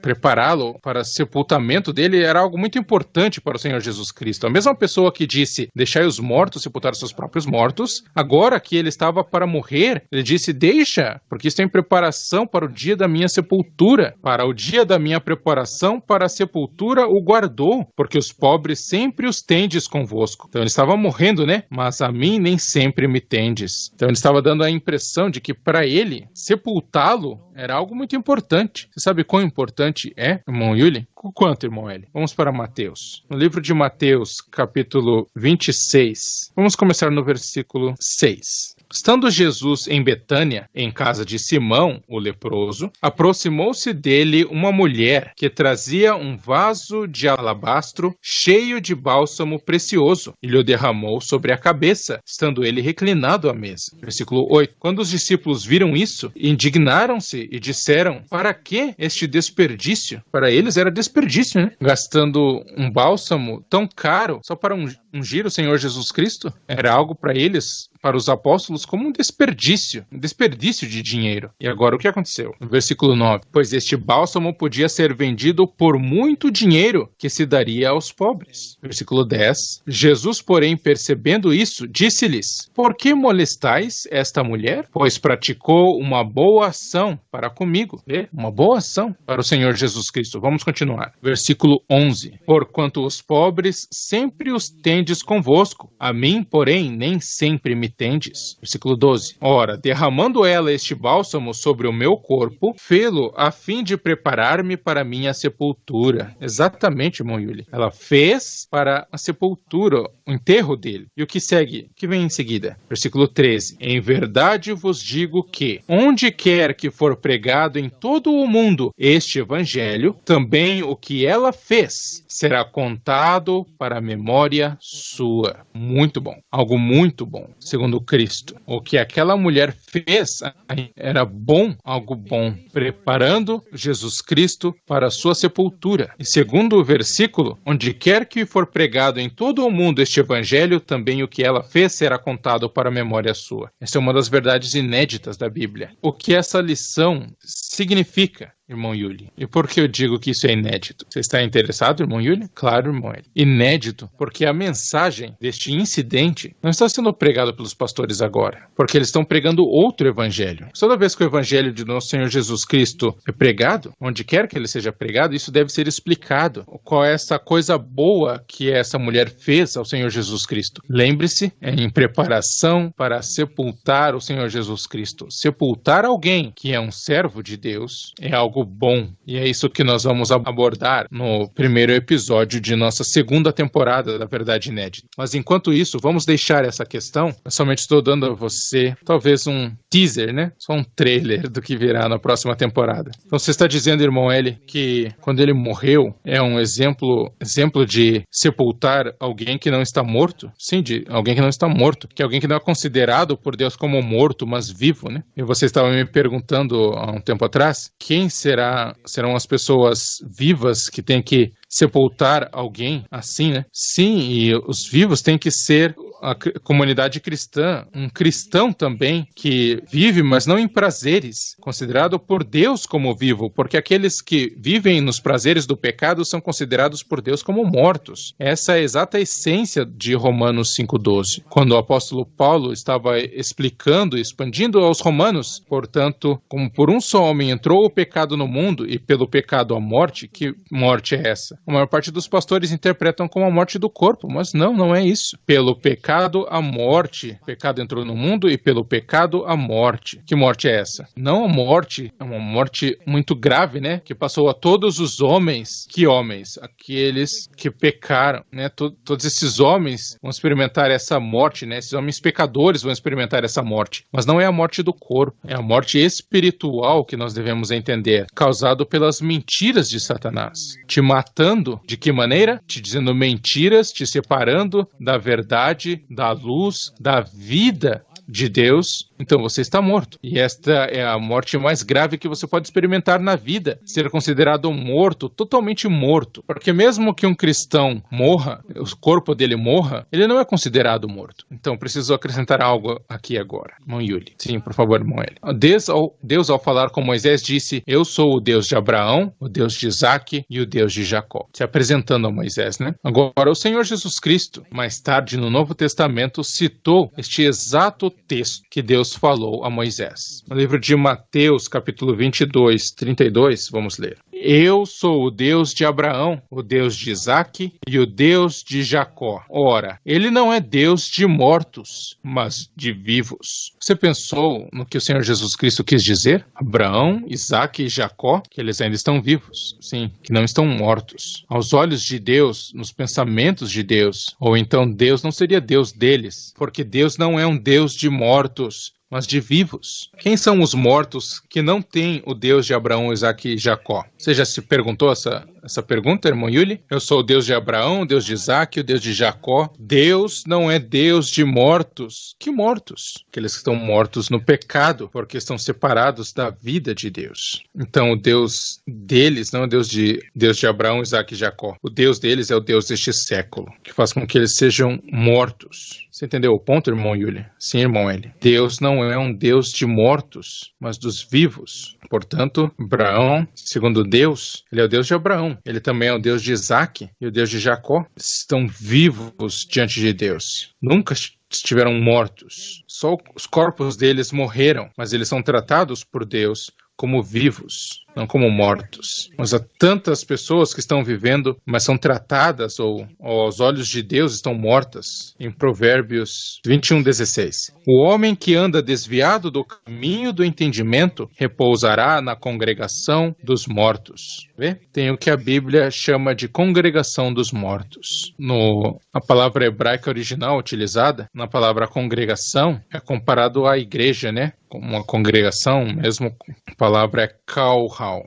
prepará-lo para o sepultamento dele era algo muito importante para o Senhor Jesus Cristo. A mesma pessoa que disse, deixai os mortos sepultar os seus próprios mortos, agora que ele estava para morrer, ele disse, deixa, porque isso é em preparação para o dia da minha sepultura. Para o dia da minha preparação para a sepultura o guardou, porque os pobres sempre os tendes convosco. Então ele estava morrendo, né? Mas a mim nem sempre me tendes. Então ele estava dando a impressão de que para ele, sepultá-lo era algo muito importante. Você sabe quão importante é, irmão Yuli? Quanto, irmão Eli? Vamos para Mateus. No livro de Mateus, capítulo 26, vamos começar no versículo 6. Estando Jesus em Betânia, em casa de Simão, o leproso, aproximou-se dele uma mulher que trazia um vaso de alabastro cheio de bálsamo precioso e lhe o derramou sobre a cabeça, estando ele reclinado à mesa. Versículo 8. Quando os discípulos viram isso, indignaram-se e disseram, para que este desperdício? Para eles era desperdício, né? Gastando um bálsamo tão caro só para ungir o Senhor Jesus Cristo? Era algo para eles, para os apóstolos, como um desperdício de dinheiro. E agora o que aconteceu? No versículo 9, pois este bálsamo podia ser vendido por muito dinheiro que se daria aos pobres. Versículo 10, Jesus, porém, percebendo isso, disse-lhes, por que molestais esta mulher? Pois praticou uma boa ação para comigo. Uma boa ação para o Senhor Jesus Cristo. Vamos continuar. Versículo 11, porquanto os pobres sempre os tendes convosco, a mim, porém, nem sempre me tendes. Versículo 12. Ora, derramando ela este bálsamo sobre o meu corpo, fê-lo a fim de preparar-me para a minha sepultura. Exatamente, irmão Yuli. Ela fez para a sepultura, o enterro dele. E o que segue? O que vem em seguida? Versículo 13. Em verdade vos digo que, onde quer que for pregado em todo o mundo este evangelho, também o que ela fez será contado para a memória sua. Muito bom. Algo muito bom. Segundo Cristo, o que aquela mulher fez era bom, algo bom, preparando Jesus Cristo para a sua sepultura. E segundo o versículo, onde quer que for pregado em todo o mundo este evangelho, também o que ela fez será contado para a memória sua. Essa é uma das verdades inéditas da Bíblia. O que essa lição significa, irmão Yuli. E por que eu digo que isso é inédito? Você está interessado, irmão Yuli? Claro, irmão Eli. Inédito, porque a mensagem deste incidente não está sendo pregada pelos pastores agora, porque eles estão pregando outro evangelho. Toda vez que o evangelho de nosso Senhor Jesus Cristo é pregado, onde quer que ele seja pregado, isso deve ser explicado. Qual é essa coisa boa que essa mulher fez ao Senhor Jesus Cristo? Lembre-se, é em preparação para sepultar o Senhor Jesus Cristo. Sepultar alguém que é um servo de Deus é algo bom. E é isso que nós vamos abordar no primeiro episódio de nossa segunda temporada da Verdade Inédita. Mas enquanto isso, vamos deixar essa questão. Eu somente estou dando a você talvez um teaser, né? Só um trailer do que virá na próxima temporada. Então você está dizendo, irmão Eli, que quando ele morreu é um exemplo de sepultar alguém que não está morto? Sim, de alguém que não está morto. Que é alguém que não é considerado por Deus como morto, mas vivo, né? E você estava me perguntando há um tempo atrás, quem serão as pessoas vivas que têm que sepultar alguém assim, né? Sim, e os vivos têm que ser a comunidade cristã, um cristão também que vive, mas não em prazeres, considerado por Deus como vivo, porque aqueles que vivem nos prazeres do pecado são considerados por Deus como mortos. Essa é a exata essência de Romanos 5,12. Quando o apóstolo Paulo estava explicando, expandindo aos romanos, portanto, como por um só homem entrou o pecado no mundo e pelo pecado a morte, que morte é essa? A maior parte dos pastores interpretam como a morte do corpo, mas não é isso. Pelo pecado a morte. O pecado entrou no mundo e pelo pecado a morte. Que morte é essa? Não a morte, é uma morte muito grave, né? Que passou a todos os homens. Que homens? Aqueles que pecaram, né? Todos esses homens vão experimentar essa morte, né? Esses homens pecadores vão experimentar essa morte. Mas não é a morte do corpo, é a morte espiritual que nós devemos entender, causado pelas mentiras de Satanás. Te matando, de que maneira? Te dizendo mentiras, te separando da verdade, da luz, da vida de Deus, então você está morto. E esta é a morte mais grave que você pode experimentar na vida, ser considerado morto, totalmente morto. Porque mesmo que um cristão morra, o corpo dele morra, ele não é considerado morto. Então preciso acrescentar algo aqui agora. Irmão Yuli. Sim, por favor, irmão Eli. Deus, ao falar com Moisés, disse: eu sou o Deus de Abraão, o Deus de Isaque e o Deus de Jacó. Se apresentando a Moisés, né? Agora, o Senhor Jesus Cristo, mais tarde no Novo Testamento, citou este exato texto que Deus falou a Moisés. No livro de Mateus, capítulo 22, 32, vamos ler. Eu sou o Deus de Abraão, o Deus de Isaque e o Deus de Jacó. Ora, ele não é Deus de mortos, mas de vivos. Você pensou no que o Senhor Jesus Cristo quis dizer? Abraão, Isaque e Jacó, que eles ainda estão vivos. Sim, que não estão mortos. Aos olhos de Deus, nos pensamentos de Deus, ou então Deus não seria Deus deles, porque Deus não é um Deus de mortos, mas de vivos. Quem são os mortos que não têm o Deus de Abraão, Isaque e Jacó? Você já se perguntou essa pergunta, irmão Yuli? Eu sou o Deus de Abraão, o Deus de Isaque, o Deus de Jacó. Deus não é Deus de mortos. Que mortos? Aqueles que estão mortos no pecado, porque estão separados da vida de Deus. Então o Deus deles não é Deus de Abraão, Isaque e Jacó. O Deus deles é o Deus deste século, que faz com que eles sejam mortos. Você entendeu o ponto, irmão Yuli? Sim, irmão Eli. Deus não é um Deus de mortos, mas dos vivos. Portanto, Abraão, segundo Deus, ele é o Deus de Abraão. Ele também é o Deus de Isaque e o Deus de Jacó. Estão vivos diante de Deus. Nunca estiveram mortos. Só os corpos deles morreram, mas eles são tratados por Deus como vivos, não como mortos. Mas há tantas pessoas que estão vivendo, mas são tratadas ou aos olhos de Deus estão mortas. Em Provérbios 21:16. O homem que anda desviado do caminho do entendimento repousará na congregação dos mortos. Vê? Tem o que a Bíblia chama de congregação dos mortos. A palavra hebraica original utilizada, na palavra congregação, é comparado à igreja, né? Uma congregação, mesmo a palavra é kahal.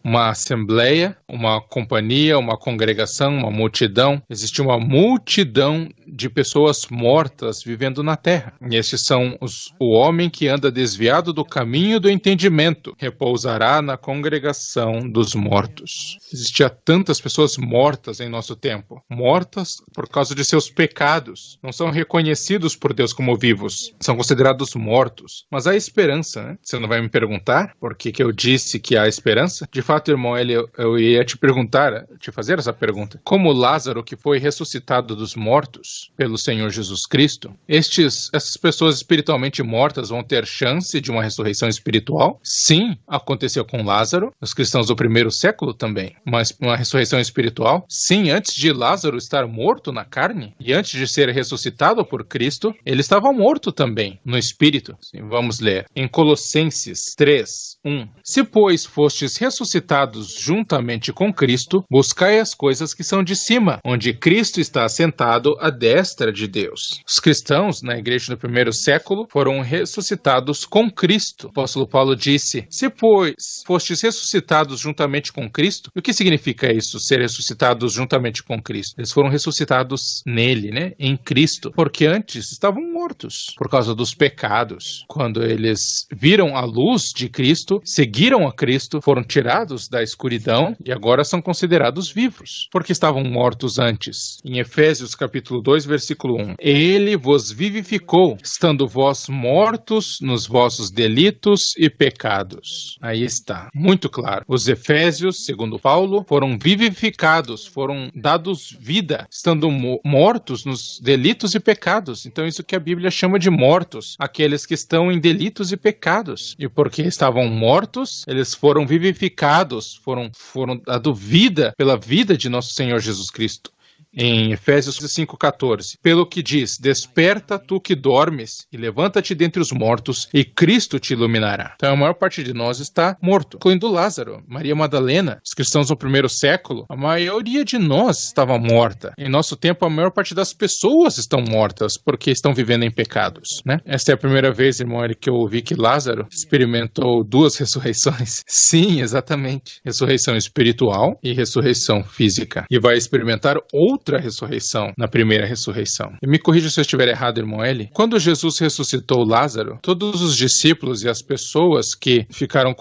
Uma assembleia, uma companhia, uma congregação, uma multidão. Existe uma multidão de pessoas mortas vivendo na terra. E estes são o homem que anda desviado do caminho do entendimento, repousará na congregação dos mortos. Existia tantas pessoas mortas em nosso tempo, mortas por causa de seus pecados. Não são reconhecidos por Deus como vivos, são considerados mortos. Mas há esperança, né? Você não vai me perguntar perguntar por que eu disse que há esperança? De fato, irmão, eu ia te perguntar, te fazer essa pergunta. Como Lázaro, que foi ressuscitado dos mortos pelo Senhor Jesus Cristo, essas pessoas espiritualmente mortas vão ter chance de uma ressurreição espiritual? Sim, aconteceu com Lázaro, os cristãos do primeiro século também. Mas uma ressurreição espiritual? Sim, antes de Lázaro estar morto na carne e antes de ser ressuscitado por Cristo, ele estava morto também no espírito. Sim, vamos ler em Colossenses 3:1. Se, pois, fostes ressuscitados juntamente com Cristo, buscai as coisas que são de cima, onde Cristo está assentado à destra de Deus. Os cristãos na igreja do primeiro século foram ressuscitados com Cristo. O apóstolo Paulo disse: se, pois, fostes ressuscitados juntamente com Cristo, o que significa isso, ser ressuscitados juntamente com Cristo? Eles foram ressuscitados nele, né? Em Cristo, porque antes estavam mortos por causa dos pecados. Quando eles viram a luz de Cristo, seguiram a Cristo, foram tirados da escuridão e agora são considerados vivos, porque estavam mortos antes. Em Efésios capítulo 2, versículo 1. Ele vos vivificou, estando vós mortos nos vossos delitos e pecados. Aí está, muito claro. Os efésios, segundo Paulo, foram vivificados, foram dados vida, estando mortos nos delitos e pecados. Então isso que a Bíblia chama de mortos, aqueles que estão em delitos e pecados. E porque estavam mortos, eles foram vivificados, foram dados vida pela vida de nosso Senhor Jesus Cristo. Em Efésios 5,14, pelo que diz, desperta tu que dormes e levanta-te dentre os mortos e Cristo te iluminará. Então a maior parte de nós está morto, incluindo Lázaro, Maria Madalena, os cristãos do primeiro século, a maioria de nós estava morta. Em nosso tempo a maior parte das pessoas estão mortas porque estão vivendo em pecados, né? Esta é a primeira vez, irmão, que eu ouvi que Lázaro experimentou duas ressurreições. Sim, exatamente. Ressurreição espiritual e ressurreição física. E vai experimentar outra ressurreição na primeira ressurreição. E me corrija se eu estiver errado, irmão Eli. Quando Jesus ressuscitou Lázaro, todos os discípulos e as pessoas que ficaram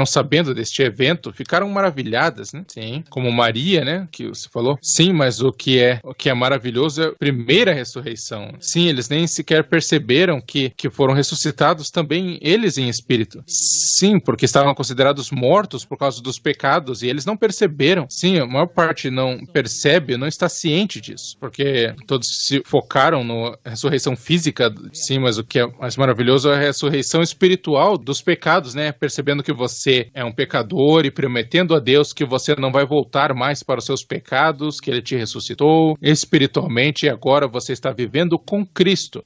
sabendo deste evento, ficaram maravilhadas, né? Sim. Como Maria, né? Que você falou. Sim, mas o que é maravilhoso é a primeira ressurreição. Sim, eles nem sequer perceberam que foram ressuscitados também eles em espírito. Sim, porque estavam considerados mortos por causa dos pecados e eles não perceberam. Sim, a maior parte não percebe, não está ciente disso, porque todos se focaram na ressurreição física, sim, mas o que é mais maravilhoso é a ressurreição espiritual dos pecados, né? Percebendo que você é um pecador e prometendo a Deus que você não vai voltar mais para os seus pecados, que Ele te ressuscitou espiritualmente e agora você está vivendo com Cristo,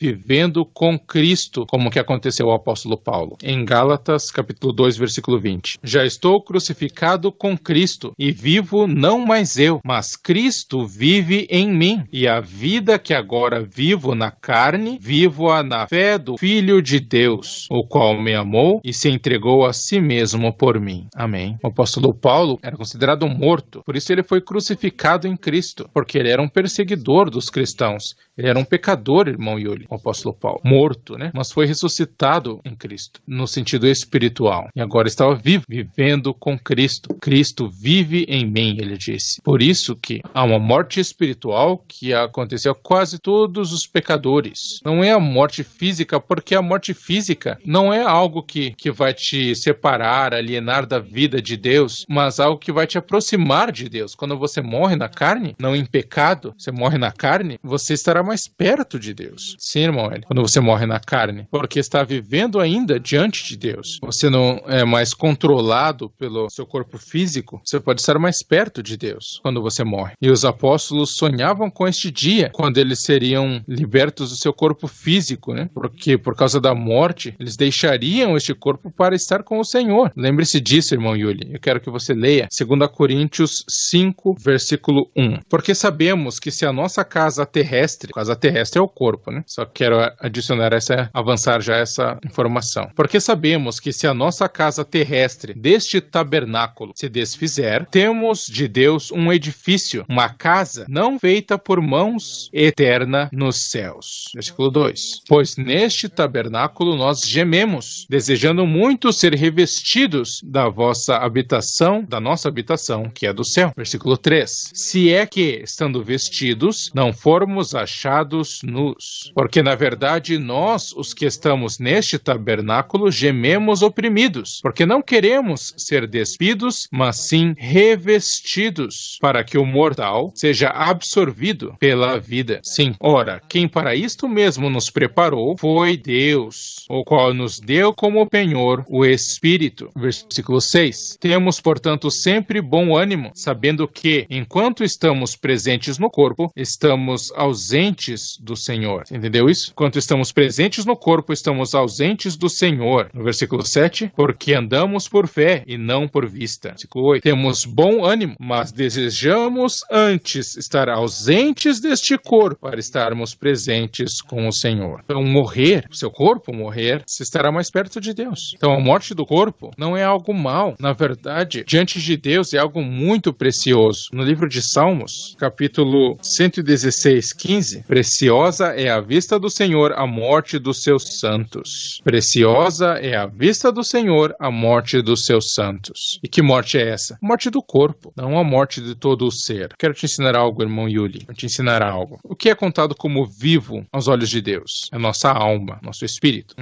como que aconteceu ao apóstolo Paulo. Em Gálatas, capítulo 2, versículo 20. Já estou crucificado com Cristo e vivo não mais eu, mas Cristo vive em mim, e a vida que agora vivo na carne, vivo-a na fé do Filho de Deus, o qual me amou e se entregou a si mesmo por mim. Amém. O apóstolo Paulo era considerado morto, por isso ele foi crucificado em Cristo, porque ele era um perseguidor dos cristãos. Ele era um pecador, irmão Yuli, o apóstolo Paulo. Morto, né? Mas foi ressuscitado em Cristo, no sentido espiritual. E agora estava vivo, vivendo com Cristo. Cristo vive em mim, ele disse. Por isso que há uma morte espiritual que aconteceu a quase todos os pecadores. Não é a morte física, porque a morte física não é algo que vai te separar, alienar da vida de Deus, mas algo que vai te aproximar de Deus. Quando você morre na carne, não em pecado, você morre na carne, você estará mais perto de Deus. Sim, irmão, quando você morre na carne, porque está vivendo ainda diante de Deus. Você não é mais controlado pelo seu corpo físico, você pode estar mais perto de Deus quando você morre. E os apóstolos sonhavam com este dia, quando eles seriam libertos do seu corpo físico, né? Porque por causa da morte, eles deixariam este corpo para estar com o Senhor. Lembre-se disso, irmão Yuli. Eu quero que você leia 2 Coríntios 5, versículo 1. Porque sabemos que se a nossa casa terrestre é o corpo, né? Só quero avançar já essa informação. Porque sabemos que se a nossa casa terrestre deste tabernáculo se desfizer, temos de Deus um edifício, uma casa não feita por mãos, eterna nos céus. Versículo 2. Pois neste tabernáculo nós gememos, desejando muito ser revestidos da nossa habitação, que é do céu. Versículo 3. Se é que, estando vestidos, não formos achados fechados nus. Porque, na verdade, nós, os que estamos neste tabernáculo, gememos oprimidos, porque não queremos ser despidos, mas sim revestidos, para que o mortal seja absorvido pela vida. Sim, ora, quem para isto mesmo nos preparou foi Deus, o qual nos deu como penhor o Espírito. Versículo 6. Temos, portanto, sempre bom ânimo, sabendo que, enquanto estamos presentes no corpo, estamos ausentes do Senhor. Entendeu isso? Enquanto estamos presentes no corpo, estamos ausentes do Senhor. No versículo 7, porque andamos por fé e não por vista. Versículo 8. Temos bom ânimo, mas desejamos antes estar ausentes deste corpo para estarmos presentes com o Senhor. Então, morrer, o seu corpo morrer, se estará mais perto de Deus. Então, a morte do corpo não é algo mal. Na verdade, diante de Deus é algo muito precioso. No livro de Salmos, capítulo 116, 15, preciosa é a vista do Senhor a morte dos seus santos. Preciosa é a vista do Senhor a morte dos seus santos. E que morte é essa? Morte do corpo, não a morte de todo o ser. Quero te ensinar algo, irmão Yuli. Quero te ensinar algo. O que é contado como vivo aos olhos de Deus? É nossa alma, nosso espírito.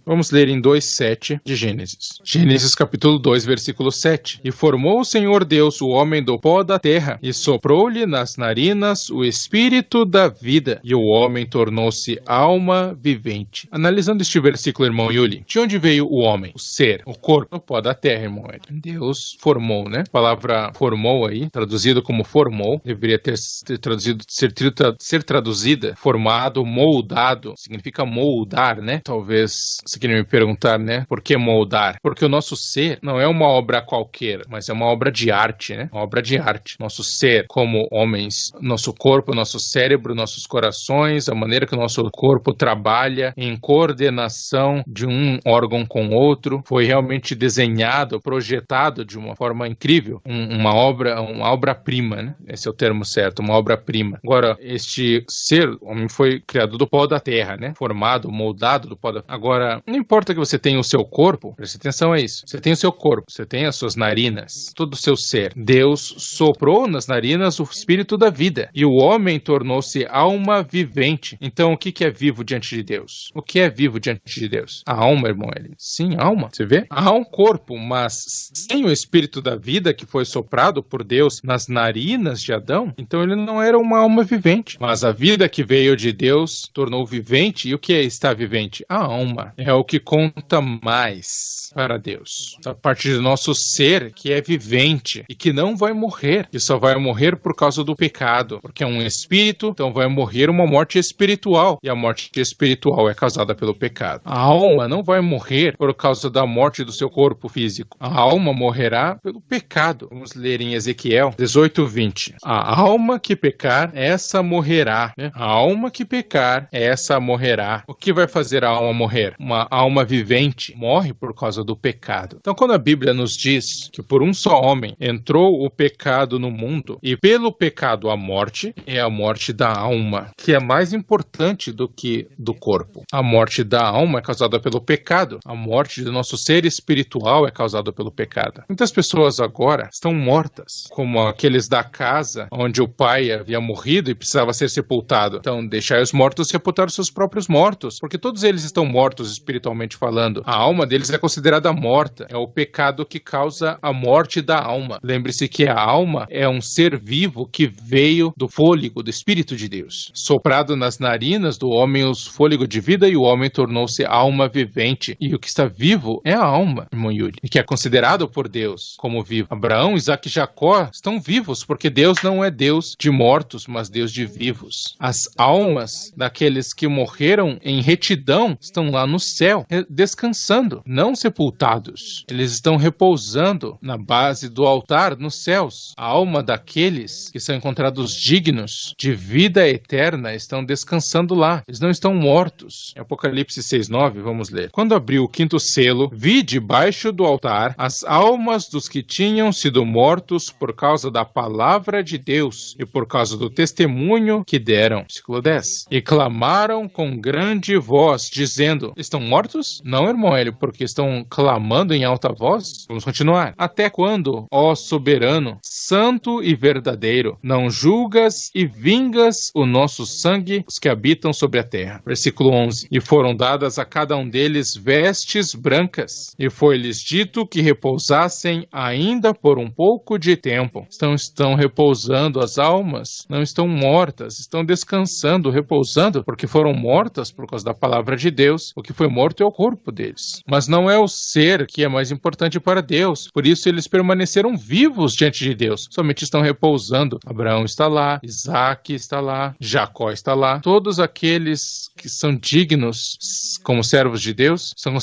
Vamos ler em 2:7 de Gênesis. Gênesis capítulo 2, versículo 7. E formou o Senhor Deus o homem do pó da terra, e soprou-lhe nas narinas o espírito da vida, e o homem tornou-se alma vivente. Analisando este versículo, irmão Yuli, de onde veio o homem? O ser, o corpo, o pó da terra, irmão Yuli. Deus formou, né? A palavra formou aí, traduzido como formou, deveria ter traduzido, ser traduzida, formado, moldado, significa moldar, né? Talvez você queria me perguntar, né? Por que moldar? Porque o nosso ser não é uma obra qualquer, mas é uma obra de arte, né? Uma obra de arte. Nosso ser, como homens, nosso corpo, nosso cérebro, nossos corações, a maneira que o nosso corpo trabalha em coordenação de um órgão com outro, foi realmente desenhado, projetado de uma forma incrível. Uma obra-prima, né? Esse é o termo certo, uma obra-prima. Agora, este ser, o homem foi criado do pó da terra, né? Formado, moldado do pó da terra. Agora, não importa que você tenha o seu corpo, preste atenção a isso. Você tem o seu corpo, você tem as suas narinas, todo o seu ser. Deus soprou nas narinas o espírito da vida, e o homem tornou-se alma vivente. Então, o que é vivo diante de Deus? O que é vivo diante de Deus? A alma, irmão Eli. Sim, a alma. Você vê? Há um corpo, mas sem o espírito da vida que foi soprado por Deus nas narinas de Adão, então ele não era uma alma vivente. Mas a vida que veio de Deus tornou vivente. E o que é estar vivente? A alma. É o que conta mais para Deus. A parte do nosso ser que é vivente e que não vai morrer. Que só vai morrer por causa do pecado. Porque é um espírito, então vai morrer uma morte espiritual. E a morte espiritual é causada pelo pecado. A alma não vai morrer por causa da morte do seu corpo físico. A alma morrerá pelo pecado. Vamos ler em Ezequiel 18:20. A alma que pecar, essa morrerá. Né? A alma que pecar, essa morrerá. O que vai fazer a alma morrer? Uma alma vivente morre por causa do pecado. Então, quando a Bíblia nos diz que por um só homem entrou o pecado no mundo, e pelo pecado a morte, é a morte da alma, que é mais importante do que do corpo. A morte da alma é causada pelo pecado. A morte do nosso ser espiritual é causada pelo pecado. Muitas pessoas agora estão mortas, como aqueles da casa onde o pai havia morrido e precisava ser sepultado. Então, deixai os mortos sepultar os seus próprios mortos, porque todos eles estão mortos espiritualmente falando. A alma deles é considerada morta. É o pecado que causa a morte da alma. Lembre-se que a alma é um ser vivo que veio do fôlego, do Espírito de Deus. Soprado nas narinas do homem o fôlego de vida, e o homem tornou-se alma vivente. E o que está vivo é a alma, irmão Yuri, e que é considerado por Deus como vivo. Abraão, Isaac e Jacó estão vivos, porque Deus não é Deus de mortos, mas Deus de vivos. As almas daqueles que morreram em retidão estão lá no céu, descansando, não sepultados. Eles estão repousando na base do altar nos céus. A alma daqueles que são encontrados dignos de vida eterna estão descansando lá. Eles não estão mortos. Em Apocalipse 6:9, vamos ler. Quando abriu o quinto selo, vi debaixo do altar as almas dos que tinham sido mortos por causa da palavra de Deus e por causa do testemunho que deram. Versículo 10. E clamaram com grande voz, dizendo: estão mortos? Não, irmão Hélio, porque estão clamando em alta voz? Vamos continuar. Até quando, ó soberano, santo e verdadeiro, não julgas e vingas o nosso nosso sangue os que habitam sobre a terra. Versículo 11. E foram dadas a cada um deles vestes brancas, e foi-lhes dito que repousassem ainda por um pouco de tempo. Estão repousando as almas, não estão mortas, estão descansando, repousando, porque foram mortas por causa da palavra de Deus. O que foi morto é o corpo deles. Mas não é o ser que é mais importante para Deus. Por isso eles permaneceram vivos diante de Deus. Somente estão repousando. Abraão está lá, Isaac está lá, Jacó está lá. Todos aqueles que são dignos como servos de Deus são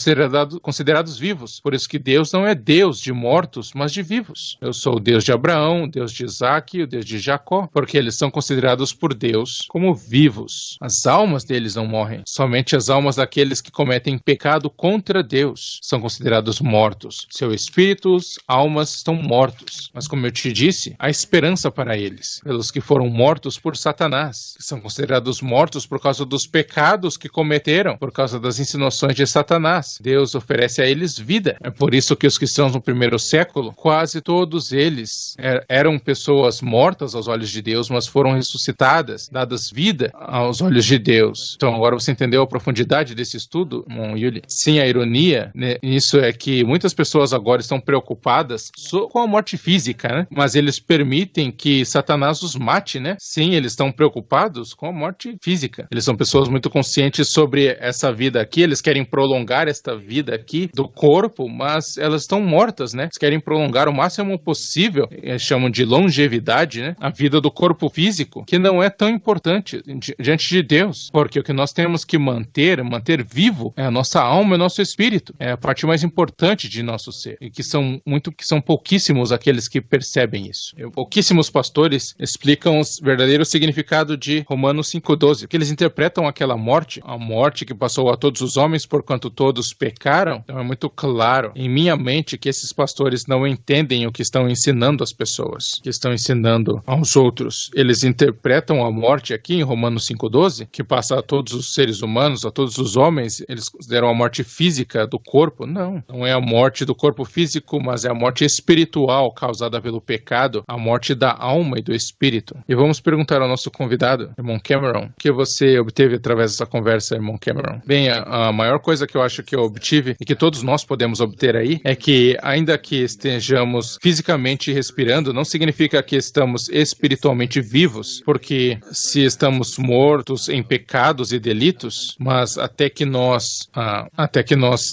considerados vivos. Por isso que Deus não é Deus de mortos, mas de vivos. Eu sou o Deus de Abraão, o Deus de Isaac e o Deus de Jacó, porque eles são considerados por Deus como vivos. As almas deles não morrem. Somente as almas daqueles que cometem pecado contra Deus são considerados mortos. Seus espíritos, almas estão mortos. Mas como eu te disse, há esperança para eles, pelos que foram mortos por Satanás, que são considerados mortos por causa dos pecados que cometeram, por causa das insinuações de Satanás. Deus oferece a eles vida. É por isso que os cristãos no primeiro século, quase todos eles eram pessoas mortas aos olhos de Deus, mas foram ressuscitadas, dadas vida aos olhos de Deus. Então agora você entendeu a profundidade desse estudo, Yuli? Sim, a ironia nisso é que muitas pessoas agora estão preocupadas só com a morte física, né? Mas eles permitem que Satanás os mate, né? Sim, eles estão preocupados com a morte física. Eles são pessoas muito conscientes sobre essa vida aqui, eles querem prolongar esta vida aqui do corpo, mas elas estão mortas, né? Eles querem prolongar o máximo possível, eles chamam de longevidade, né? A vida do corpo físico, que não é tão importante diante de Deus, porque o que nós temos que manter vivo é a nossa alma e o nosso espírito. É a parte mais importante de nosso ser, e que são pouquíssimos aqueles que percebem isso. Pouquíssimos pastores explicam o verdadeiro significado de Romanos 5,12, que eles interpretam aquela morte, a morte que passou a todos os homens porquanto todos pecaram. Então é muito claro em minha mente que esses pastores não entendem o que estão ensinando às pessoas, que estão ensinando aos outros. Eles interpretam a morte aqui em Romanos 5,12, que passa a todos os seres humanos, a todos os homens, eles consideram a morte física do corpo. Não é a morte do corpo físico, mas é a morte espiritual causada pelo pecado, a morte da alma e do espírito. E vamos perguntar ao nosso convidado, irmão Cameron, o que você obteve através dessa conversa, irmão Cameron? Bem, a maior coisa que eu acho que eu obtive e que todos nós podemos obter aí é que, ainda que estejamos fisicamente respirando, não significa que estamos espiritualmente vivos, porque se estamos mortos em pecados e delitos, mas até que nós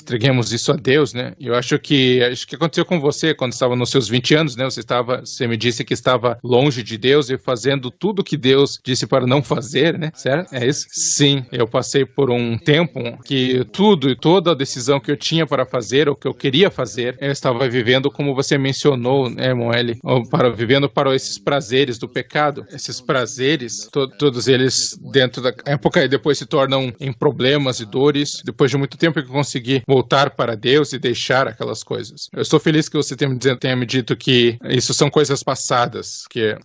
entreguemos isso a Deus, né? Eu acho que aconteceu com você quando estava nos seus 20 anos, né? Você me disse que estava longe de Deus e fazendo tudo que Deus disse para não fazer, né? Certo? É isso? Sim, eu passei por um tempo que tudo e toda a decisão que eu tinha para fazer, ou que eu queria fazer, eu estava vivendo como você mencionou, né, irmão Eli? Vivendo para esses prazeres do pecado. Esses prazeres, todos eles dentro da época, e depois se tornam em problemas e dores. Depois de muito tempo que eu consegui voltar para Deus e deixar aquelas coisas. Eu estou feliz que você tenha me dito que isso são coisas passadas, que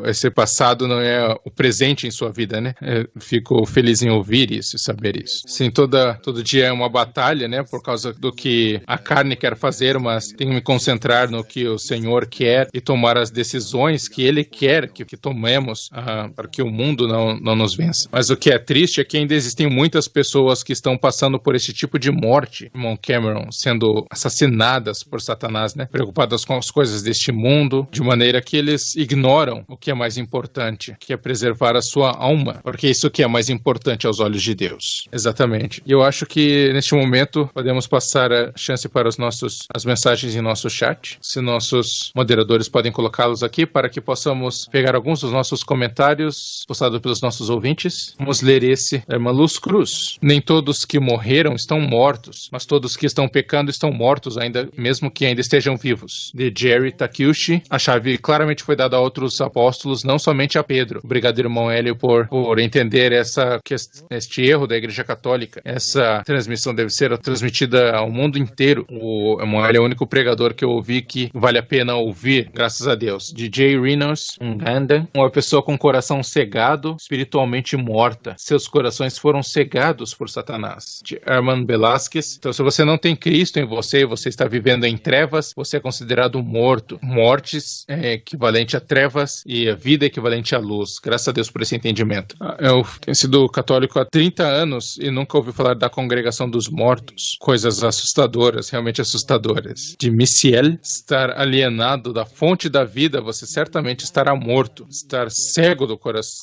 esse passado não é o presente em sua vida, né? Eu fico feliz em ouvir isso e saber isso. Sim, todo dia é uma batalha, né? Por causa do que a carne quer fazer, mas tenho que me concentrar no que o Senhor quer e tomar as decisões que Ele quer que tomemos para que o mundo não nos vença. Mas o que é triste é que ainda existem muitas pessoas que estão passando por esse tipo de morte, irmão Cameron, sendo assassinadas por Satanás, né? Preocupadas com as coisas deste mundo, de maneira que eles ignoram o que é mais importante, que é preservar a sua alma, porque isso que é mais importante aos olhos de Deus. Exatamente. E eu acho que neste momento podemos passar a chance para as mensagens em nosso chat. Se nossos moderadores podem colocá-los aqui para que possamos pegar alguns dos nossos comentários postados pelos nossos ouvintes. Vamos ler esse da irmã Luz Cruz. Nem todos que morreram estão mortos, mas todos que estão pecando estão mortos ainda, mesmo que ainda estejam vivos. De Jerry Takeuchi. A chave claramente foi dada a outros apóstolos, não somente a Pedro. Obrigado, irmão Hélio, por entender este erro da Igreja Católica. Essa transmissão deve ser transmitida ao mundo inteiro. O irmão Hélio é o único pregador que eu ouvi que vale a pena ouvir, graças a Deus. DJ Reynolds, Uganda. Uma pessoa com coração cegado, espiritualmente morta. Seus corações foram cegados por Satanás. De Herman Velasquez. Então, se você não tem Cristo em você está vivendo em trevas, você é considerado morto. Mortes é equivalente a trevas e a vida é equivalente à luz. Graças a Deus por esse esse entendimento. Eu tenho sido católico há 30 anos e nunca ouvi falar da congregação dos mortos. Coisas assustadoras, realmente assustadoras. De Missiel, estar alienado da fonte da vida, você certamente estará morto. Estar cego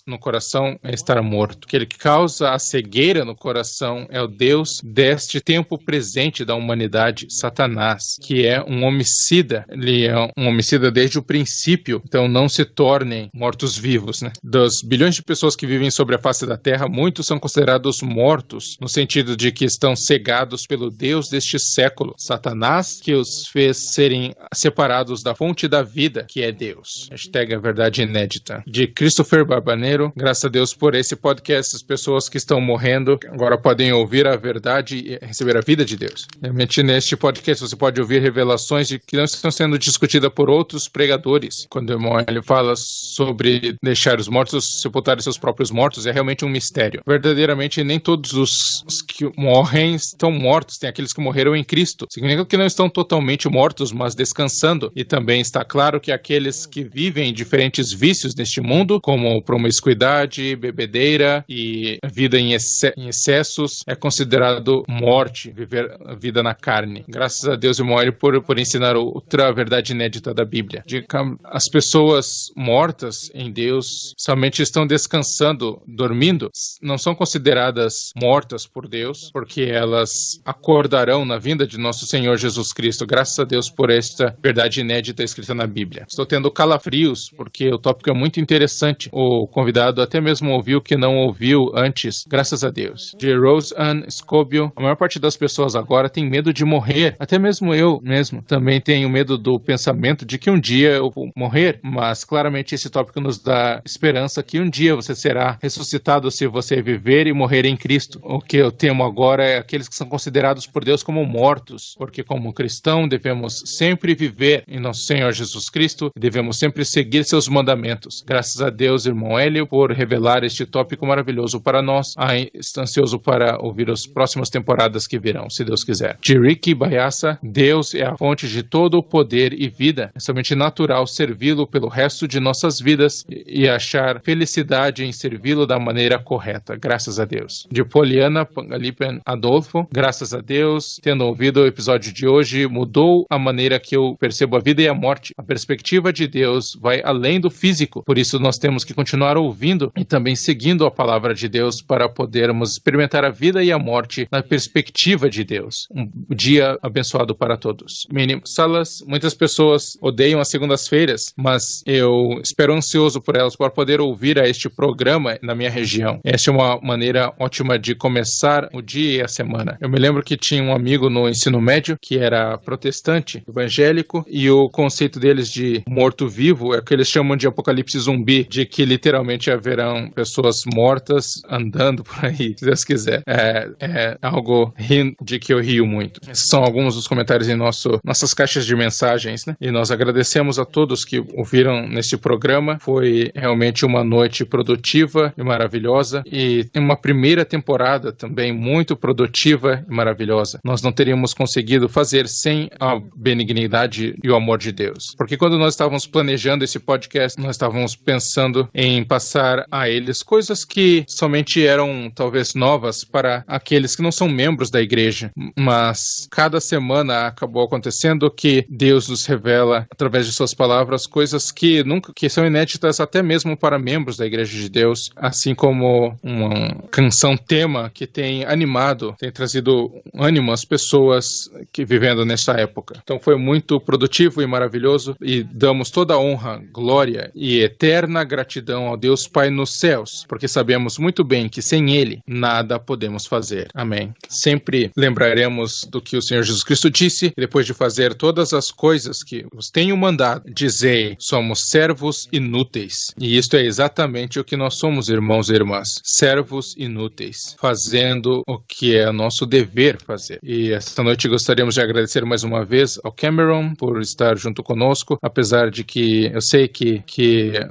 no coração é estar morto. Aquele que causa a cegueira no coração é o Deus deste tempo presente da humanidade, Satanás, que é um homicida. Ele é um homicida desde o princípio, então não se tornem mortos-vivos, né? Dos bilhões de pessoas que vivem sobre a face da Terra, muitos são considerados mortos, no sentido de que estão cegados pelo Deus deste século, Satanás, que os fez serem separados da fonte da vida, que é Deus. Hashtag a verdade inédita. De Christopher Barbaneiro, graças a Deus por esse podcast, as pessoas que estão morrendo agora podem ouvir a verdade e receber a vida de Deus. Realmente neste podcast você pode ouvir revelações de que não estão sendo discutidas por outros pregadores. Quando o irmão ele fala sobre deixar os mortos sepultarem seus próprios mortos, é realmente um mistério. Verdadeiramente nem todos os que morrem estão mortos, tem aqueles que morreram em Cristo. Significa que não estão totalmente mortos, mas descansando. E também está claro que aqueles que vivem diferentes vícios neste mundo, como promiscuidade, bebedeira e vida em excessos, é considerado morte, viver a vida na carne. Graças a Deus, irmão, por ensinar outra verdade inédita da Bíblia. De que as pessoas mortas em Deus somente estão descansando, dormindo, não são consideradas mortas por Deus, porque elas acordarão na vinda de nosso Senhor Jesus Cristo. Graças a Deus por esta verdade inédita escrita na Bíblia. Estou tendo calafrios, porque o tópico é muito interessante. O convidado até mesmo ouviu o que não ouviu antes, graças a Deus. De Rose Ann Scobio, a maior parte das pessoas agora tem medo de morrer. Até mesmo eu mesmo também tenho medo do pensamento de que um dia eu vou morrer, mas claramente esse tópico nos dá esperança que um dia você será ressuscitado se você viver e morrer em Cristo. O que eu temo agora é aqueles que são considerados por Deus como mortos, porque como cristão devemos sempre viver em nosso Senhor Jesus Cristo e devemos sempre seguir seus mandamentos. Graças a Deus, irmão Hélio, por revelar este tópico maravilhoso para nós. Estou ansioso para ouvir as próximas temporadas que virão, se Deus quiser. De Ricky Baiassa, Deus é a fonte de todo o poder e vida. É somente natural servi-lo pelo resto de nossas vidas e achar felicidade em servi-lo da maneira correta. Graças a Deus. De Poliana Pangalipen Adolfo, graças a Deus, tendo ouvido o episódio de hoje, mudou a maneira que eu percebo a vida e a morte. A perspectiva de Deus vai além do físico, por isso nós temos que continuar ouvindo e também seguindo a palavra de Deus para podermos experimentar a vida e a morte na perspectiva de Deus. Um dia abençoado para todos. Mini Salas, muitas pessoas odeiam as segundas-feiras, mas eu espero ansioso por elas para poder ouvir a este programa na minha região. Esta é uma maneira ótima de começar o dia e a semana. Eu me lembro que tinha um amigo no ensino médio que era protestante, evangélico, e o conceito deles de morto-vivo é o que eles chamam de apocalipse zumbi, de que literalmente haverão pessoas mortas andando por aí, se Deus quiser. É algo de que eu rio muito. Esses são alguns dos comentários em nossas caixas de mensagens, né? E nós agradecemos a todos que ouviram neste programa. Foi realmente uma noite produtiva e maravilhosa, e uma primeira temporada também muito produtiva e maravilhosa. Nós não teríamos conseguido fazer sem a benignidade e o amor de Deus. Porque quando nós estávamos planejando esse podcast, nós estávamos pensando em passar a eles coisas que somente eram talvez novas para aqueles que não são membros da igreja. Mas cada semana acabou acontecendo que Deus nos revela, através de suas palavras, coisas que são inéditas até mesmo para membros da igreja de Deus, assim como uma canção tema que tem animado, tem trazido ânimo às pessoas que vivendo nessa época. Então foi muito produtivo e maravilhoso, e damos toda a honra, glória e eterna gratidão ao Deus Pai nos céus, porque sabemos muito bem que sem Ele nada podemos fazer. Amém. Sempre lembraremos do que o Senhor Jesus Cristo disse: depois de fazer todas as coisas que vos tenho mandado, dizei, somos servos inúteis. E isto é exatamente o que nós somos, irmãos e irmãs. Servos inúteis, fazendo o que é nosso dever fazer. E esta noite gostaríamos de agradecer mais uma vez ao Cameron por estar junto conosco, apesar de que eu sei que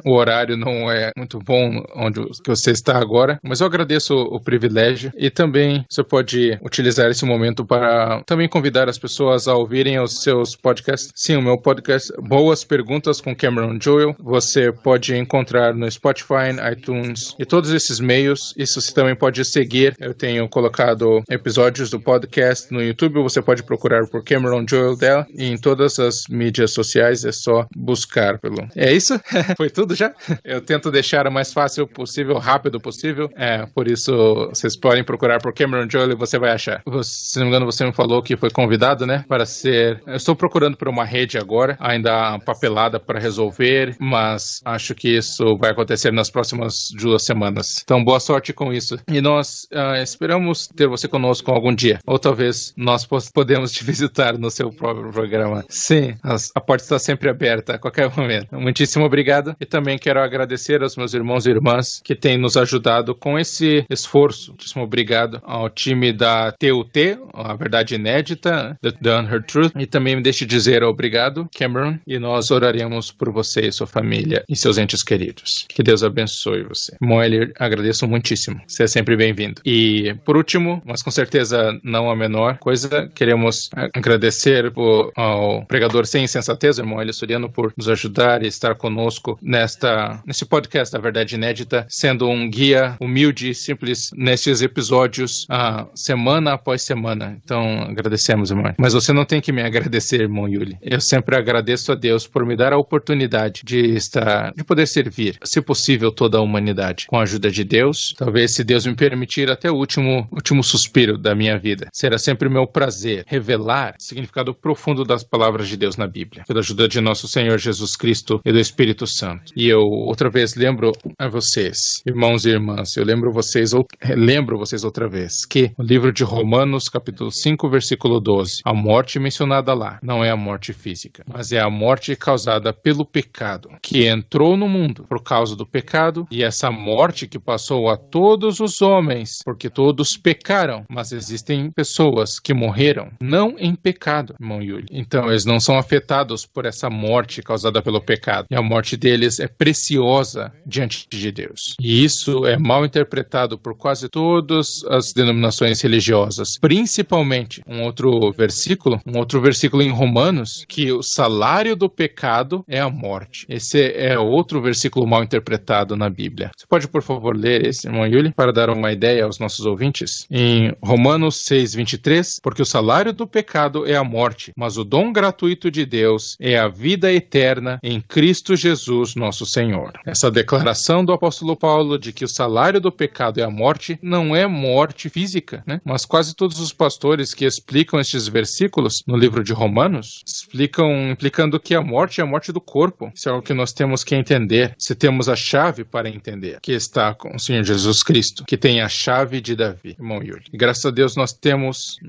o horário não é muito bom onde que você está agora, mas eu agradeço o privilégio, e também você pode utilizar esse momento para também convidar as pessoas a ouvirem os seus podcasts. Sim, o meu podcast Boas Perguntas com Cameron Joel, você pode encontrar no Spotify, Spotify, iTunes e todos esses meios. E você também pode seguir. Eu tenho colocado episódios do podcast no YouTube. Você pode procurar por Cameron Joel Dell e em todas as mídias sociais é só buscar pelo... É isso? Foi tudo já? Eu tento deixar o mais fácil possível, rápido possível. Por isso vocês podem procurar por Cameron Joel e você vai achar. Se não me engano, você me falou que foi convidado, né? Para ser... Eu estou procurando por uma rede agora. Ainda há uma papelada para resolver, mas acho que isso vai acontecer nas próximas 2 semanas. Então, boa sorte com isso. E nós esperamos ter você conosco algum dia. Ou talvez nós podemos te visitar no seu próprio programa. Sim, a porta está sempre aberta a qualquer momento. Muitíssimo obrigado. E também quero agradecer aos meus irmãos e irmãs que têm nos ajudado com esse esforço. Muitíssimo obrigado ao time da TUT, a Verdade Inédita, The Unheard Truth. E também me deixe dizer obrigado, Cameron, e nós oraremos por você e sua família e seus entes queridos. Que Deus abençoe você. Moelle, agradeço muitíssimo. Você é sempre bem-vindo. E, por último, mas com certeza não a menor coisa, queremos agradecer ao pregador sem insensatez, irmão Moelle Soriano, por nos ajudar e estar conosco nesse podcast da Verdade Inédita, sendo um guia humilde e simples nesses episódios, semana após semana. Então, agradecemos, irmão. Mas você não tem que me agradecer, irmão Yuli. Eu sempre agradeço a Deus por me dar a oportunidade de poder servir, se possível, toda a humanidade. Com a ajuda de Deus, talvez, se Deus me permitir, até o último suspiro da minha vida. Será sempre meu prazer revelar o significado profundo das palavras de Deus na Bíblia, pela ajuda de nosso Senhor Jesus Cristo e do Espírito Santo. E eu, outra vez, lembro a vocês, irmãos e irmãs, lembro vocês outra vez, que o livro de Romanos, capítulo 5, versículo 12, a morte mencionada lá não é a morte física, mas é a morte causada pelo pecado, que entrou no mundo por causa do pecado, e essa morte que passou a todos os homens, porque todos pecaram, mas existem pessoas que morreram não em pecado, irmão Yuli. Então eles não são afetados por essa morte causada pelo pecado, e a morte deles é preciosa diante de Deus. E isso é mal interpretado por quase todas as denominações religiosas, principalmente um outro versículo em Romanos, que o salário do pecado é a morte. Esse é outro versículo mal interpretado na Bíblia. Você pode, por favor, ler esse, irmão Yuli, para dar uma ideia aos nossos ouvintes? Em Romanos 6:23, porque o salário do pecado é a morte, mas o dom gratuito de Deus é a vida eterna em Cristo Jesus, nosso Senhor. Essa declaração do apóstolo Paulo de que o salário do pecado é a morte, não é morte física, né? Mas quase todos os pastores que explicam estes versículos no livro de Romanos, implicando que a morte é a morte do corpo. Isso é algo que nós temos que entender, se temos a chave para entender, que está com o Senhor Jesus Cristo, que tem a chave de Davi, irmão Yuri. E graças a Deus nós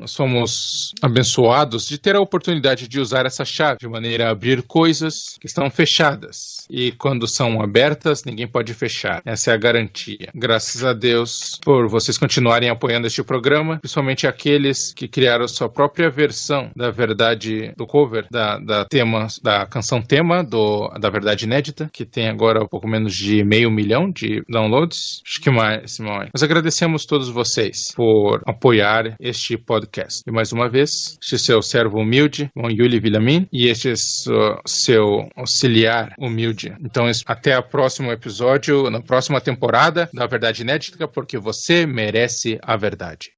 somos abençoados de ter a oportunidade de usar essa chave de maneira a abrir coisas que estão fechadas. E quando são abertas, ninguém pode fechar. Essa é a garantia. Graças a Deus por vocês continuarem apoiando este programa, principalmente aqueles que criaram sua própria versão da verdade, do cover, da canção tema da Verdade Inédita, que tem agora um pouco menos de 500 mil de downloads. Acho que mais, Simão. Nós agradecemos todos vocês por apoiar este podcast. E mais uma vez, este seu servo humilde, irmão Yuli Villamin, e este seu auxiliar humilde. Então, até o próximo episódio, na próxima temporada da Verdade Inédita, porque você merece a verdade.